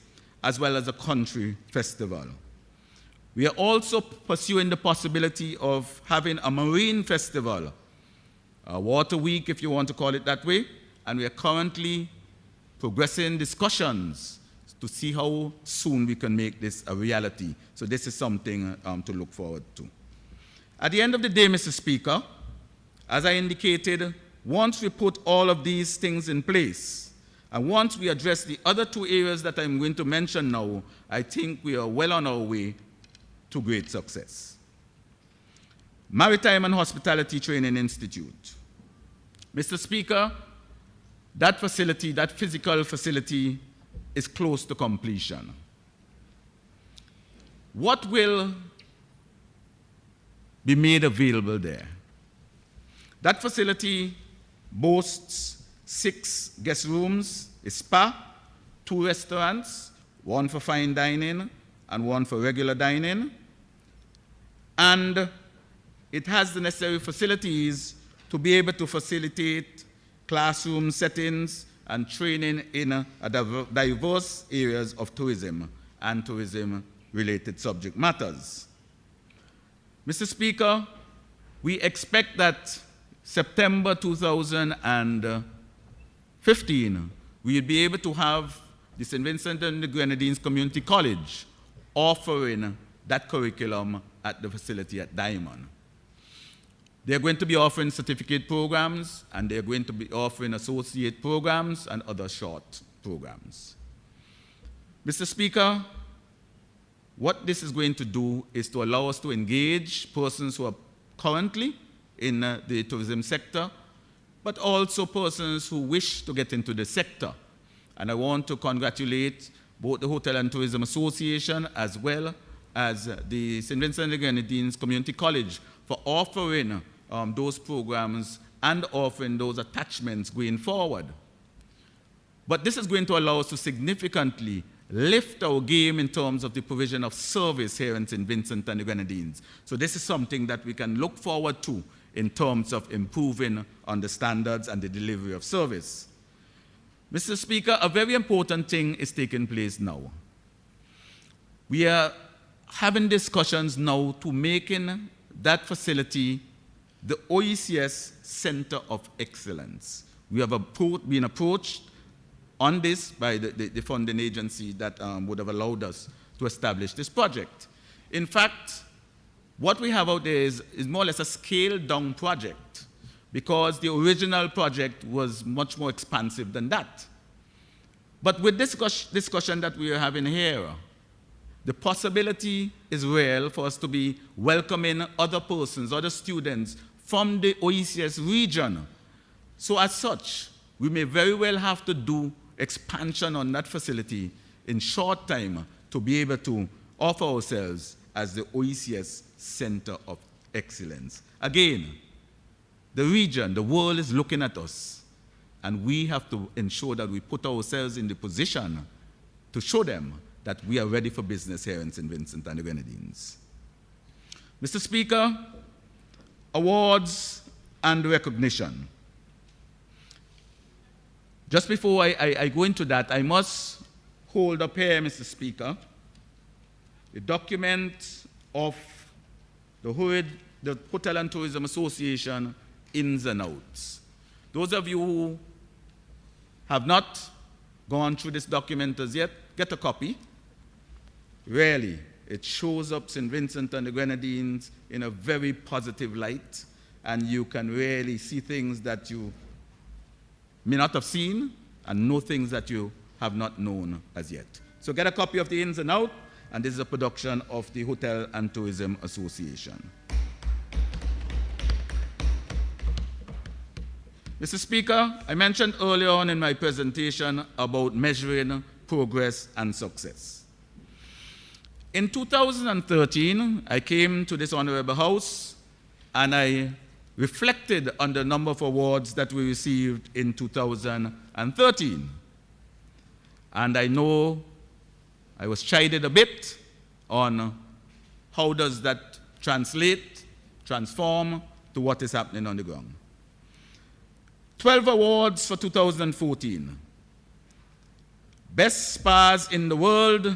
as well as a country festival. We are also pursuing the possibility of having a marine festival, a water week if you want to call it that way, and we are currently progressing discussions to see how soon we can make this a reality. So this is something to look forward to. At the end of the day, Mr. Speaker, as I indicated, once we put all of these things in place, and once we address the other 2 areas that I'm going to mention now, I think we are well on our way to great success. Maritime and Hospitality Training Institute. Mr. Speaker, that facility, that physical facility, is close to completion. What will be made available there? That facility boasts 6 guest rooms, a spa, 2 restaurants, 1 for fine dining and 1 for regular dining. And it has the necessary facilities to be able to facilitate classroom settings and training in diverse areas of tourism and tourism-related subject matters. Mr. Speaker, we expect that September 2015 we'll be able to have the St. Vincent and the Grenadines Community College offering that curriculum at the facility at Diamond. They're going to be offering certificate programs, and they're going to be offering associate programs and other short programs. Mr. Speaker, what this is going to do is to allow us to engage persons who are currently in the tourism sector, but also persons who wish to get into the sector. And I want to congratulate both the Hotel and Tourism Association as well as the St. Vincent and the Grenadines Community College for offering those programs and offering those attachments going forward. But this is going to allow us to significantly lift our game in terms of the provision of service here in St. Vincent and the Grenadines. So this is something that we can look forward to in terms of improving on the standards and the delivery of service. Mr. Speaker, a very important thing is taking place now. We are having discussions now to making that facility the OECS Center of Excellence. We have been approached on this by the funding agency that would have allowed us to establish this project. In fact, what we have out there is more or less a scaled-down project, because the original project was much more expansive than that. But with this discussion that we are having here, the possibility is real for us to be welcoming other persons, other students from the OECS region. So as such, we may very well have to do expansion on that facility in short time to be able to offer ourselves as the OECS Center of Excellence. Again, the region, the world is looking at us, and we have to ensure that we put ourselves in the position to show them that we are ready for business here in St. Vincent and the Grenadines. Mr. Speaker, awards and recognition. Just before I go into that, I must hold up here, Mr. Speaker, the document of the Hotel and Tourism Association ins and outs. Those of you who have not gone through this document as yet, get a copy. Really, it shows up St. Vincent and the Grenadines in a very positive light, and you can really see things that you may not have seen and know things that you have not known as yet. So get a copy of the ins and outs, and this is a production of the Hotel and Tourism Association. Mr. Speaker, I mentioned earlier on in my presentation about measuring progress and success. In 2013, I came to this Honorable House and I reflected on the number of awards that we received in 2013. And I know I was chided a bit on how does that transform to what is happening on the ground. 12 awards for 2014. Best spas in the world,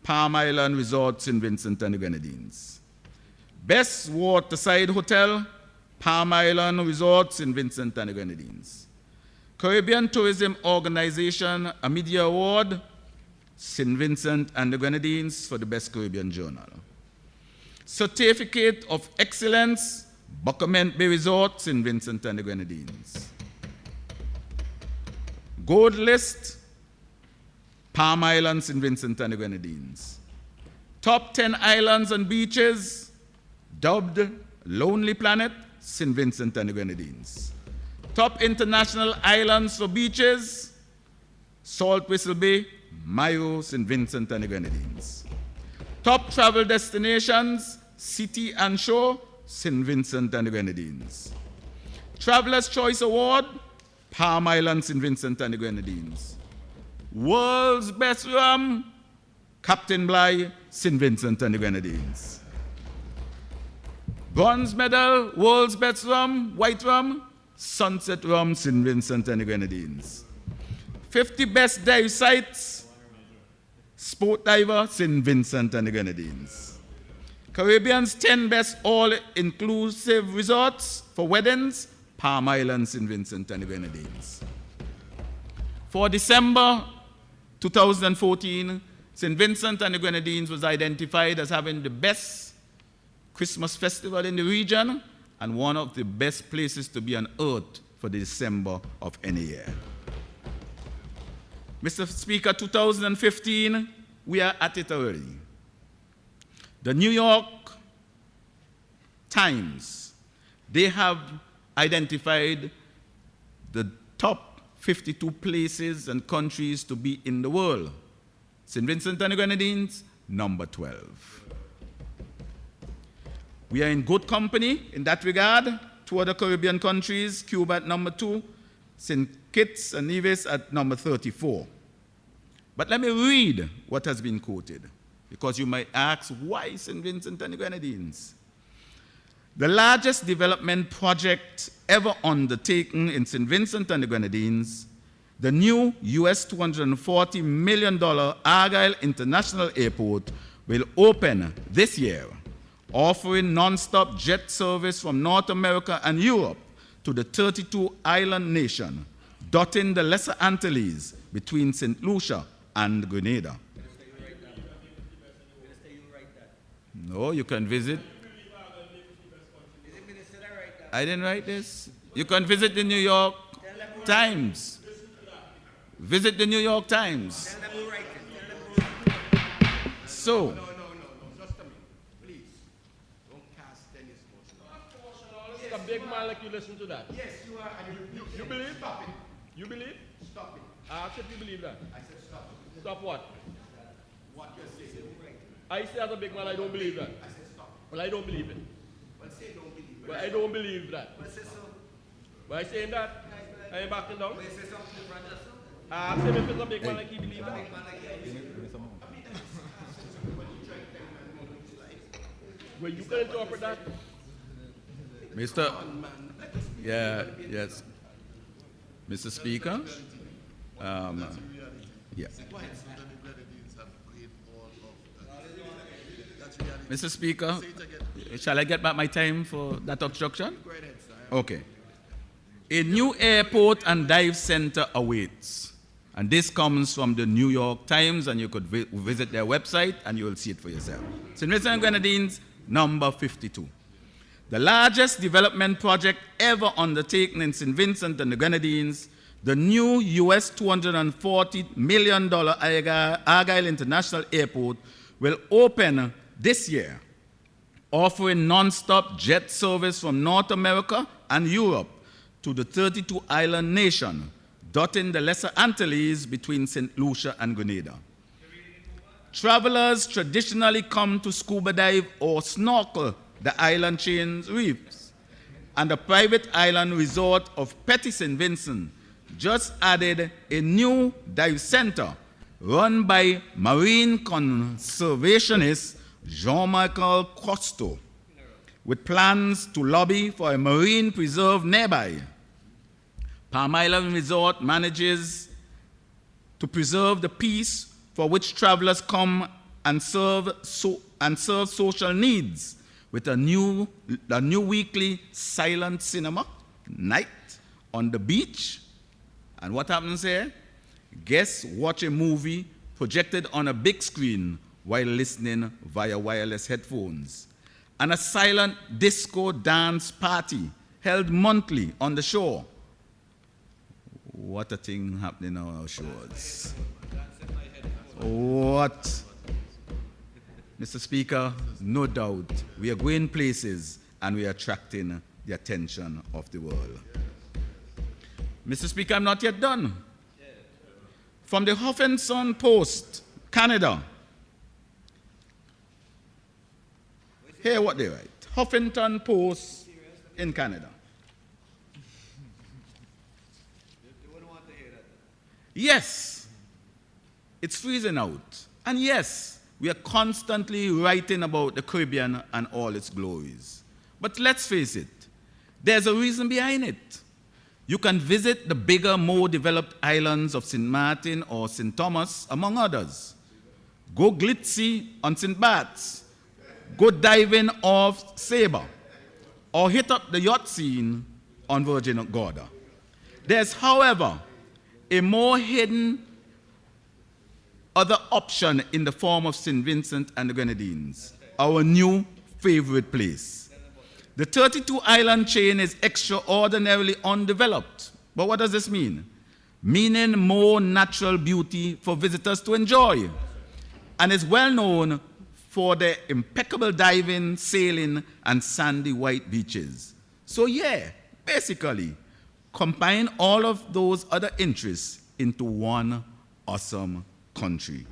Palm Island Resort, St. Vincent and the Grenadines. Best waterside hotel, Palm Island Resort, St. Vincent and the Grenadines. Caribbean Tourism Organization, a Media Award, St. Vincent and the Grenadines for the Best Caribbean Journal. Certificate of Excellence, Buckerment Bay Resort, St. Vincent and the Grenadines. Gold List, Palm Island, St. Vincent and the Grenadines. Top 10 islands and beaches, dubbed Lonely Planet, St. Vincent and the Grenadines. Top international islands for beaches, Salt Whistle Bay, Mayo, St. Vincent and the Grenadines. Top travel destinations, City and Shore, St. Vincent and the Grenadines. Traveler's Choice Award, Palm Island, St. Vincent and the Grenadines. World's Best Rum, Captain Bligh, St. Vincent and the Grenadines. Bronze Medal, World's Best Rum, White Rum, Sunset Rum, St. Vincent and the Grenadines. 50 Best Dive Sites, Sport Diver, St. Vincent and the Grenadines. Caribbean's 10 Best All-Inclusive Resorts for Weddings, Palm Island, St. Vincent and the Grenadines. For December 2014, St. Vincent and the Grenadines was identified as having the best Christmas festival in the region and one of the best places to be on earth for the December of any year. Mr. Speaker, 2015, we are at it already. The New York Times, they have identified the top 52 places and countries to be in the world. St. Vincent and the Grenadines, number 12. We are in good company in that regard. Two other Caribbean countries, Cuba at number 2, St. Kitts and Nevis at number 34. But let me read what has been quoted, because you might ask, why St. Vincent and the Grenadines? The largest development project ever undertaken in St. Vincent and the Grenadines, the new US $240 million Argyle International Airport, will open this year, offering non-stop jet service from North America and Europe to the 32-island nation, dotting the Lesser Antilles between St. Lucia and Grenada. No, you can visit. I didn't write this. You can visit the New York Times. Visit the New York Times. So, Just a minute, please. Don't cast tennis motion. It's a big man like you listen to that. Yes, you are. And You believe? Stop it. You believe? Stop it. I asked if you believe that. I said stop it. Stop what? What you're saying. I say as a big man, I don't believe that. I said stop it. Well, I don't believe it. Well, say don't believe it. Well, I don't believe that. Well, say so. By saying that, I ain't backing down. Well, say something in front of us. I asked him if it's a big man like he believe that. Well, you can interpret that. Mr. Yeah, yes. Mr. Speaker, yeah. Mr. Speaker, shall I get back my time for that obstruction? Okay. A new airport and dive center awaits. And this comes from the New York Times, and you could visit their website and you will see it for yourself. St. Vincent and Grenadines, number 52. The largest development project ever undertaken in St. Vincent and the Grenadines, the new US $240 million Argyle International Airport, will open this year, offering non-stop jet service from North America and Europe to the 32-island nation, dotting the Lesser Antilles between St. Lucia and Grenada. Travelers traditionally come to scuba dive or snorkel the island chain's reefs, and the private island resort of Petit St. Vincent just added a new dive center run by marine conservationist Jean-Michel Costo, with plans to lobby for a marine preserve nearby. Palm Island Resort manages to preserve the peace for which travelers come and serve social needs with a new weekly silent cinema night on the beach. And what happens here? Guests watch a movie projected on a big screen while listening via wireless headphones. And a silent disco dance party held monthly on the shore. What a thing happening on our shores. What? Mr. Speaker, no doubt, we are going places and we are attracting the attention of the world. Mr. Speaker, I'm not yet done. From the Huffington Post, Canada. Hear what they write. Huffington Post in Canada. Yes, it's freezing out. And yes, we are constantly writing about the Caribbean and all its glories. But let's face it, there's a reason behind it. You can visit the bigger, more developed islands of St. Martin or St. Thomas, among others. Go glitzy on St. Bart's. Go diving off Sabre. Or hit up the yacht scene on Virgin Gorda. There's, however, a more hidden other option in the form of St. Vincent and the Grenadines, our new favorite place. The 32-island chain is extraordinarily undeveloped. But what does this mean? Meaning more natural beauty for visitors to enjoy, and is well known for their impeccable diving, sailing, and sandy white beaches. So yeah, basically, combine all of those other interests into one awesome country.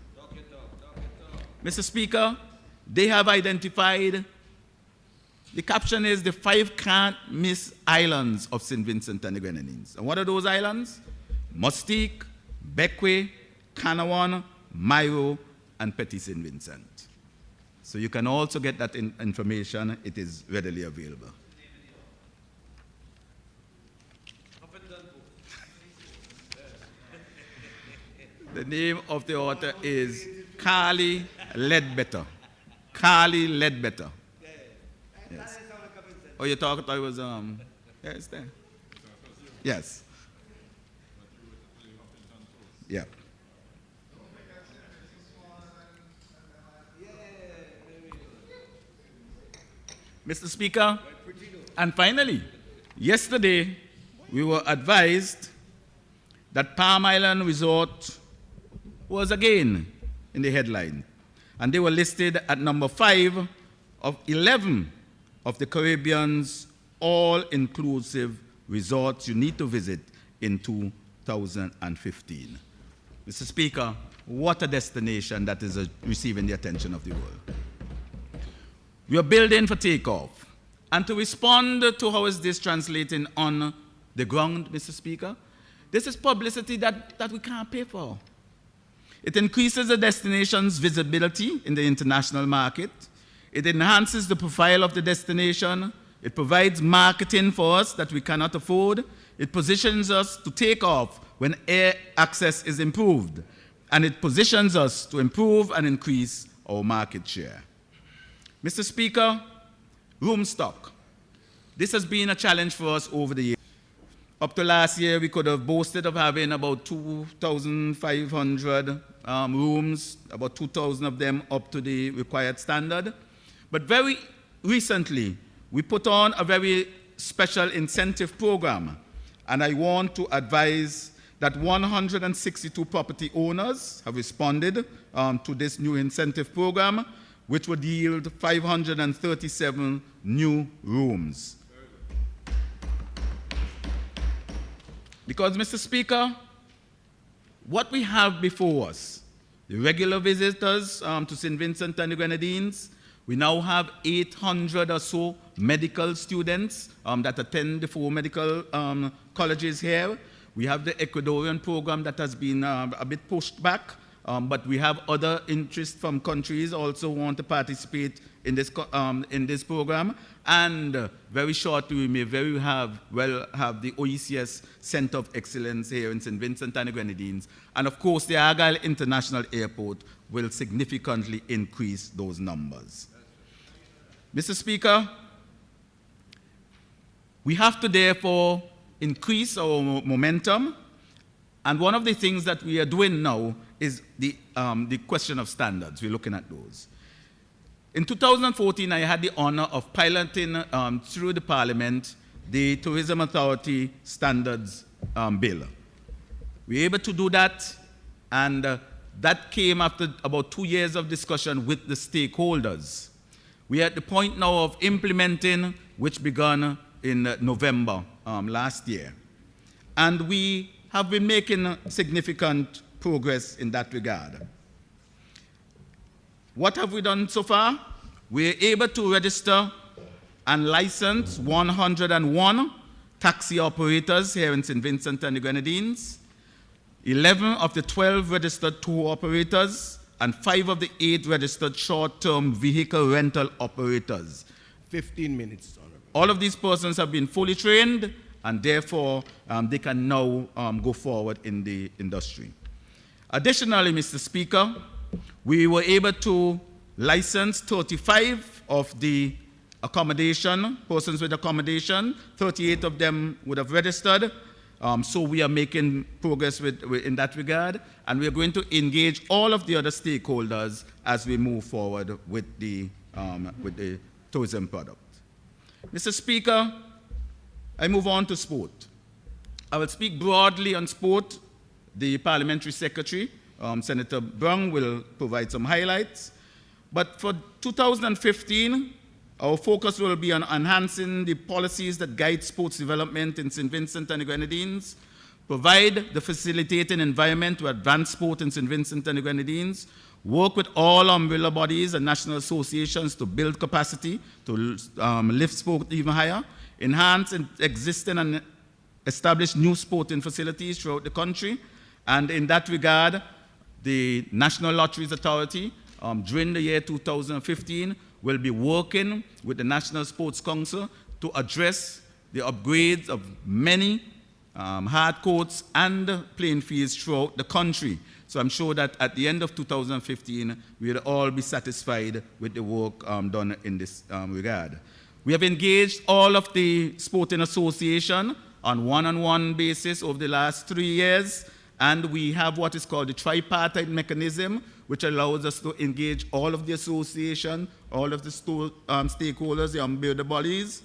Mr. Speaker, they have identified, the caption is the 5 can't miss islands of St. Vincent and the Grenadines. And what are those islands? Mustique, Bequia, Canouan, Mairo, and Petit St. Vincent. So you can also get that information. It is readily available. The name of the author is Carly Ledbetter. Carly Ledbetter. Yes. Oh, you thought I was, yeah, it's there. Yes. Yeah. Mr. Speaker, and finally, yesterday we were advised that Palm Island Resort was again in the headline, and they were listed at number 5 of 11 of the Caribbean's all-inclusive resorts you need to visit in 2015. Mr. Speaker, what a destination that is receiving the attention of the world. We are building for takeoff. And to respond to how is this translating on the ground, Mr. Speaker, this is publicity that we can't pay for. It increases the destination's visibility in the international market. It enhances the profile of the destination. It provides marketing for us that we cannot afford. It positions us to take off when air access is improved. And it positions us to improve and increase our market share. Mr. Speaker, room stock. This has been a challenge for us over the years. Up to last year, we could have boasted of having about 2,500 rooms, about 2,000 of them up to the required standard. But very recently, we put on a very special incentive program, and I want to advise that 162 property owners have responded to this new incentive program, which would yield 537 new rooms. Because, Mr. Speaker, what we have before us, the regular visitors to St. Vincent and the Grenadines, we now have 800 or so medical students that attend the 4 medical colleges here. We have the Ecuadorian program that has been a bit pushed back, but we have other interests from countries also want to participate in this program. And very shortly, we may have the OECS Center of Excellence here in St. Vincent and the Grenadines. And of course, the Argyle International Airport will significantly increase those numbers. Mr. Speaker, we have to therefore increase our momentum. And one of the things that we are doing now is the question of standards. We're looking at those. In 2014, I had the honor of piloting through the Parliament the Tourism Authority Standards Bill. We were able to do that, and that came after about 2 years of discussion with the stakeholders. We are at the point now of implementing, which began in November last year. And we have been making significant progress in that regard. What have we done so far? We're able to register and license 101 taxi operators here in St. Vincent and the Grenadines, 11 of the 12 registered tour operators, and 5 of the 8 registered short-term vehicle rental operators. 15 minutes, Honorable. All of these persons have been fully trained, and therefore they can now go forward in the industry. Additionally, Mr. Speaker, we were able to license 35 of the persons with accommodation. 38 of them would have registered. So we are making progress in that regard, and we are going to engage all of the other stakeholders as we move forward with the tourism product. Mr. Speaker, I move on to sport. I will speak broadly on sport. The Parliamentary Secretary, Senator Brung, will provide some highlights. But for 2015, our focus will be on enhancing the policies that guide sports development in St. Vincent and the Grenadines, provide the facilitating environment to advance sport in St. Vincent and the Grenadines, work with all umbrella bodies and national associations to build capacity, to lift sport even higher, enhance existing and establish new sporting facilities throughout the country. And in that regard, the National Lotteries Authority, during the year 2015, will be working with the National Sports Council to address the upgrades of many hard courts and playing fields throughout the country. So I'm sure that at the end of 2015, we'll all be satisfied with the work done in this regard. We have engaged all of the sporting association on one-on-one basis over the last 3 years, and we have what is called the tripartite mechanism, which allows us to engage all of the association, all of the stakeholders, the umbrella bodies.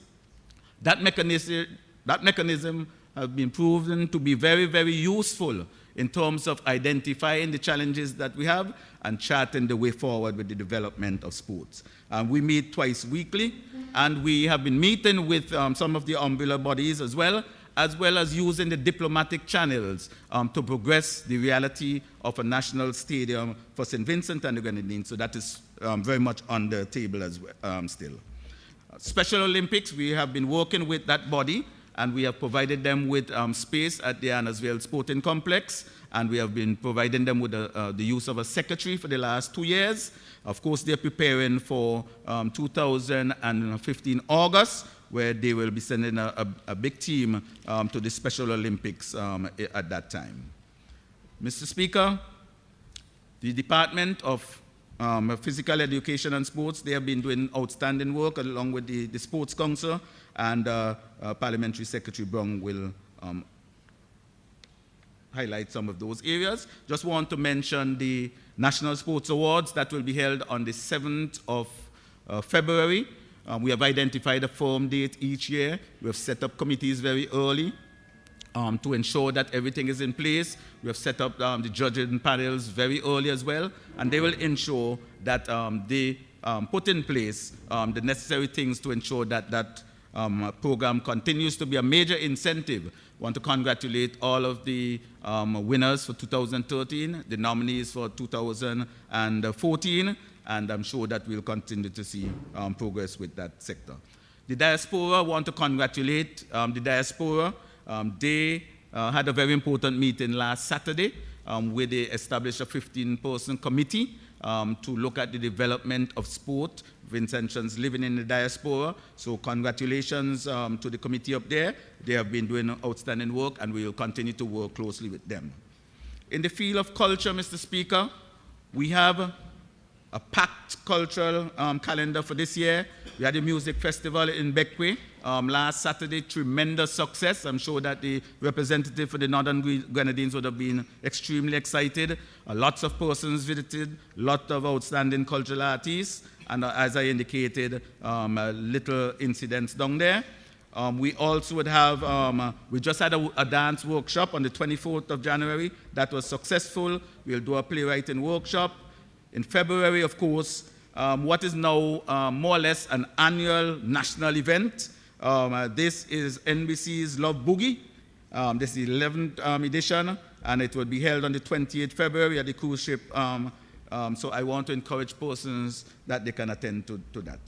That mechanism has been proven to be very, very useful in terms of identifying the challenges that we have and charting the way forward with the development of sports. We meet twice weekly, and we have been meeting with some of the umbrella bodies as well as using the diplomatic channels to progress the reality of a national stadium for St. Vincent and the Grenadines. So that is very much on the table as well, still. Special Olympics, we have been working with that body, and we have provided them with space at the Annesville Sporting Complex, and we have been providing them with the use of a secretary for the last 2 years. Of course, they're preparing for 2015 August, where they will be sending a big team to the Special Olympics at that time. Mr. Speaker, the Department of Physical Education and Sports, they have been doing outstanding work along with the Sports Council, and Parliamentary Secretary Brung will highlight some of those areas. Just want to mention the National Sports Awards that will be held on the 7th of February. We have identified a firm date each year. We have set up committees very early to ensure that everything is in place. We have set up the judging panels very early as well, and they will ensure that they put in place the necessary things to ensure that that program continues to be a major incentive. I want to congratulate all of the winners for 2013, the nominees for 2014, and I'm sure that we'll continue to see progress with that sector. The diaspora, want to congratulate the diaspora. They had a very important meeting last Saturday where they established a 15-person committee to look at the development of sport, Vincentians living in the diaspora. So congratulations to the committee up there. They have been doing outstanding work, and we will continue to work closely with them. In the field of culture, Mr. Speaker, we have a packed cultural calendar for this year. We had a music festival in Bequia last Saturday, tremendous success. I'm sure that the representative for the Northern Grenadines would have been extremely excited. Lots of persons visited, lots of outstanding cultural artists, and as I indicated, little incidents down there. We also would have, we just had a dance workshop on the 24th of January. That was successful. We'll do a playwriting workshop. In February, of course, what is now more or less an annual national event. This is NBC's Love Boogie. This is the 11th edition, and it will be held on the 28th February at the cruise ship. So I want to encourage persons that they can attend to that.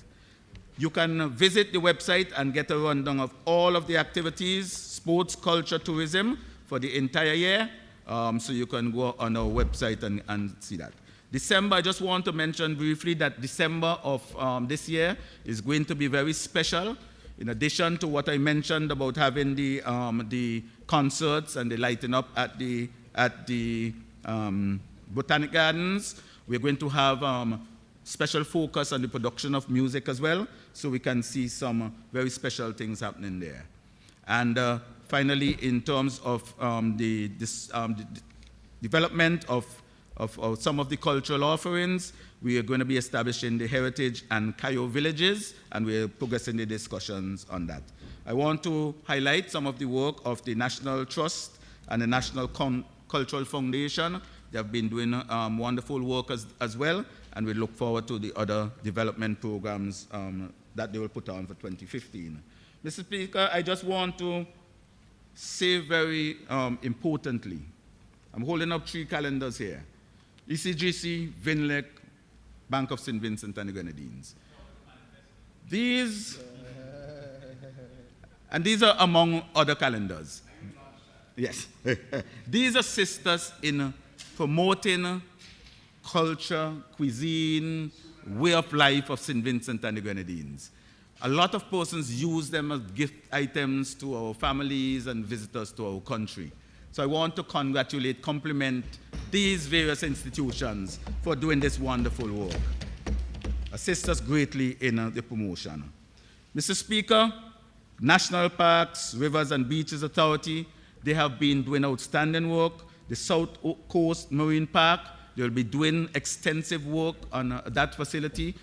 You can visit the website and get a rundown of all of the activities, sports, culture, tourism for the entire year. So you can go on our website and see that. December, I just want to mention briefly that December of this year is going to be very special. In addition to what I mentioned about having the concerts and the lighting up at the Botanic Gardens, we're going to have special focus on the production of music as well, so we can see some very special things happening there. And finally, in terms of the development of some of the cultural offerings, we are going to be establishing the heritage and Kayo villages, and we're progressing the discussions on that. I want to highlight some of the work of the National Trust and the National Cultural Foundation. They have been doing wonderful work as well, and we look forward to the other development programs that they will put on for 2015. Mr. Speaker, I just want to say very importantly, I'm holding up 3 calendars here: ECGC, VINLEC, Bank of St. Vincent and the Grenadines. These are among other calendars. Yes. These assist us in promoting culture, cuisine, way of life of St. Vincent and the Grenadines. A lot of persons use them as gift items to our families and visitors to our country. So I want to compliment these various institutions for doing this wonderful work. Assist us greatly in the promotion. Mr. Speaker, National Parks, Rivers and Beaches Authority, they have been doing outstanding work. The South Coast Marine Park, they will be doing extensive work on that facility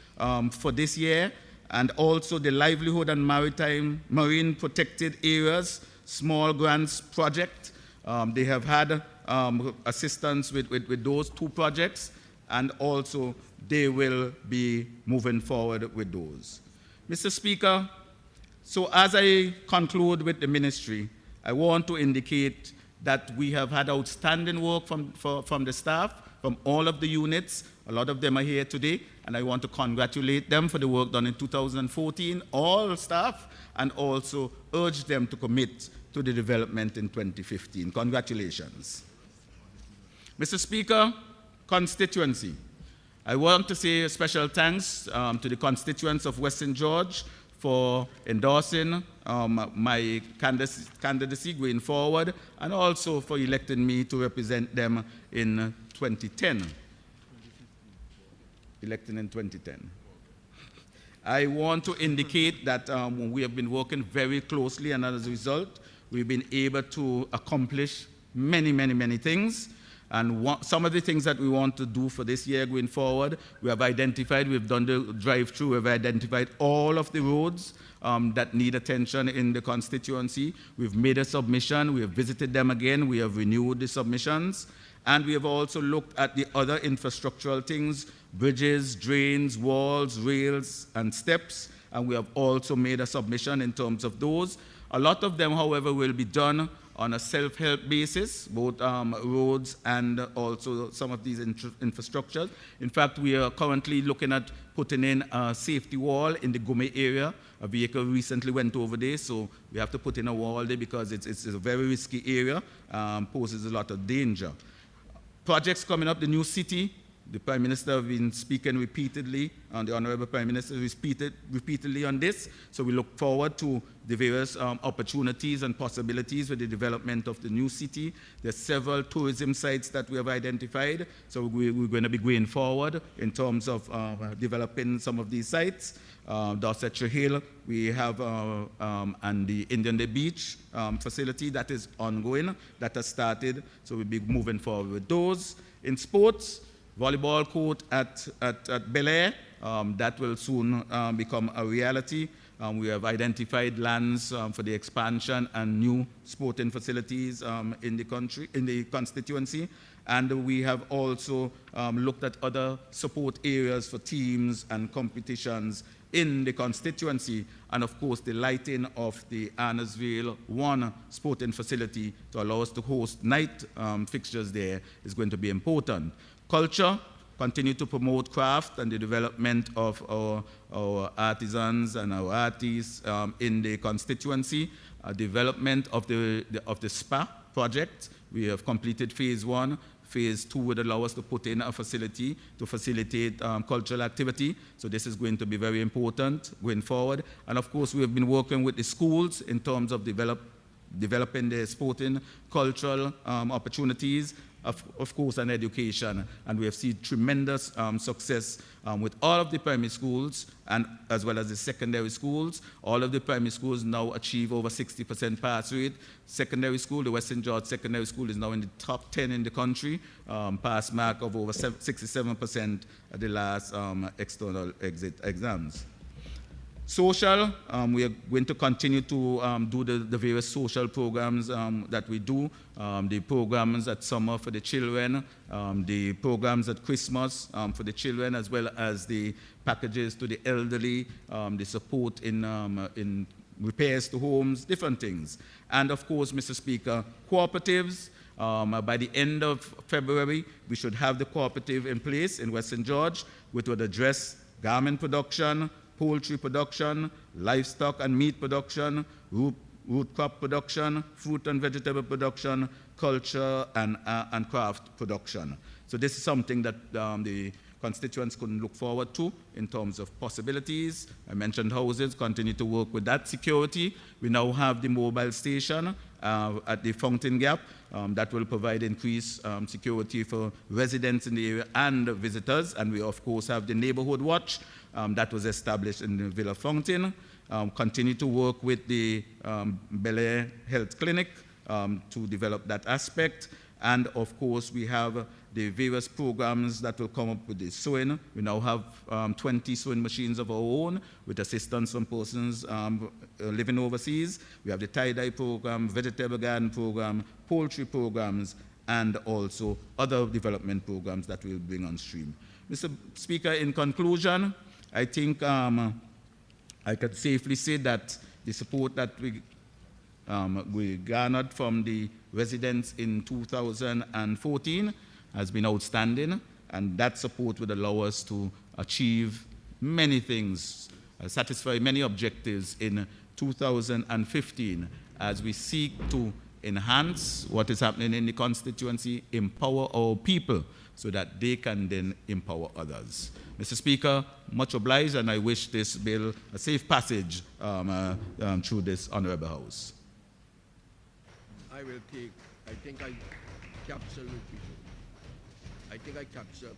for this year. And also the Livelihood and Marine Protected Areas Small Grants Project. They have had assistance with those 2 projects, and also they will be moving forward with those. Mr. Speaker, so as I conclude with the ministry, I want to indicate that we have had outstanding work from the staff, from all of the units. A lot of them are here today, and I want to congratulate them for the work done in 2014, all staff, and also urge them to commit to the development in 2015. Congratulations. Mr. Speaker, constituency. I want to say a special thanks to the constituents of West St. George for endorsing my candidacy going forward, and also for electing me to represent them in 2010. Elected in 2010. I want to indicate that we have been working very closely, and as a result, we've been able to accomplish many, many, many things. And some of the things that we want to do for this year going forward, we have identified, we've done the drive-through, we've identified all of the roads that need attention in the constituency. We've made a submission, we have visited them again, we have renewed the submissions, and we have also looked at the other infrastructural things, bridges, drains, walls, rails, and steps, and we have also made a submission in terms of those. A lot of them, however, will be done on a self-help basis, both roads and also some of these infrastructures. In fact, we are currently looking at putting in a safety wall in the Gome area. A vehicle recently went over there, so we have to put in a wall there because it's a very risky area, poses a lot of danger. Projects coming up, the new city. The Prime Minister has been speaking repeatedly, and the Honorable Prime Minister repeatedly on this. So we look forward to the various opportunities and possibilities with the development of the new city. There are several tourism sites that we have identified. So we're going to be going forward in terms of developing some of these sites. Dorsetshire Hill, we have, and the Indian Day Beach facility that is ongoing, that has started. So we'll be moving forward with those. In sports, volleyball court at Bel Air, that will soon become a reality. We have identified lands for the expansion and new sporting facilities in the constituency. And we have also looked at other support areas for teams and competitions in the constituency. And of course, the lighting of the Annesville 1 sporting facility to allow us to host night fixtures there is going to be important. Culture, continue to promote craft and the development of our artisans and our artists in the constituency. Development of the SPA project. We have completed phase 1. Phase 2 would allow us to put in a facility to facilitate cultural activity. So this is going to be very important going forward. And of course, we have been working with the schools in terms of developing the sporting, cultural opportunities, of course, and education. And we have seen tremendous success with all of the primary schools and as well as the secondary schools. All of the primary schools now achieve over 60% pass rate. Secondary school, the Western George Secondary School is now in the top 10 in the country, pass mark of over 67% at the last external exit exams. Social, we are going to continue to do the various social programs that we do, the programs at summer for the children, the programs at Christmas for the children, as well as the packages to the elderly, the support in repairs to homes, different things. And of course, Mr. Speaker, cooperatives. By the end of February, we should have the cooperative in place in Western George, which would address garment production, poultry production, livestock and meat production, root crop production, fruit and vegetable production, culture and craft production. So this is something that the constituents can look forward to in terms of possibilities. I mentioned houses, continue to work with that security. We now have the mobile station at the Fountain Gap that will provide increased security for residents in the area and visitors. And we, of course, have the neighborhood watch that was established in the Villa Fountain. Continue to work with the Bel Air Health Clinic to develop that aspect. And of course, we have the various programs that will come up with the sewing. We now have 20 sewing machines of our own with assistance from persons living overseas. We have the tie-dye program, vegetable garden program, poultry programs, and also other development programs that we'll bring on stream. Mr. Speaker, in conclusion, I think I could safely say that the support that we garnered from the residents in 2014 has been outstanding, and that support would allow us to achieve many things, satisfy many objectives in 2015 as we seek to enhance what is happening in the constituency, empower our people so that they can then empower others. Mr. Speaker, much obliged, and I wish this bill a safe passage through this honorable House. I will take, I think I capture, I think I capture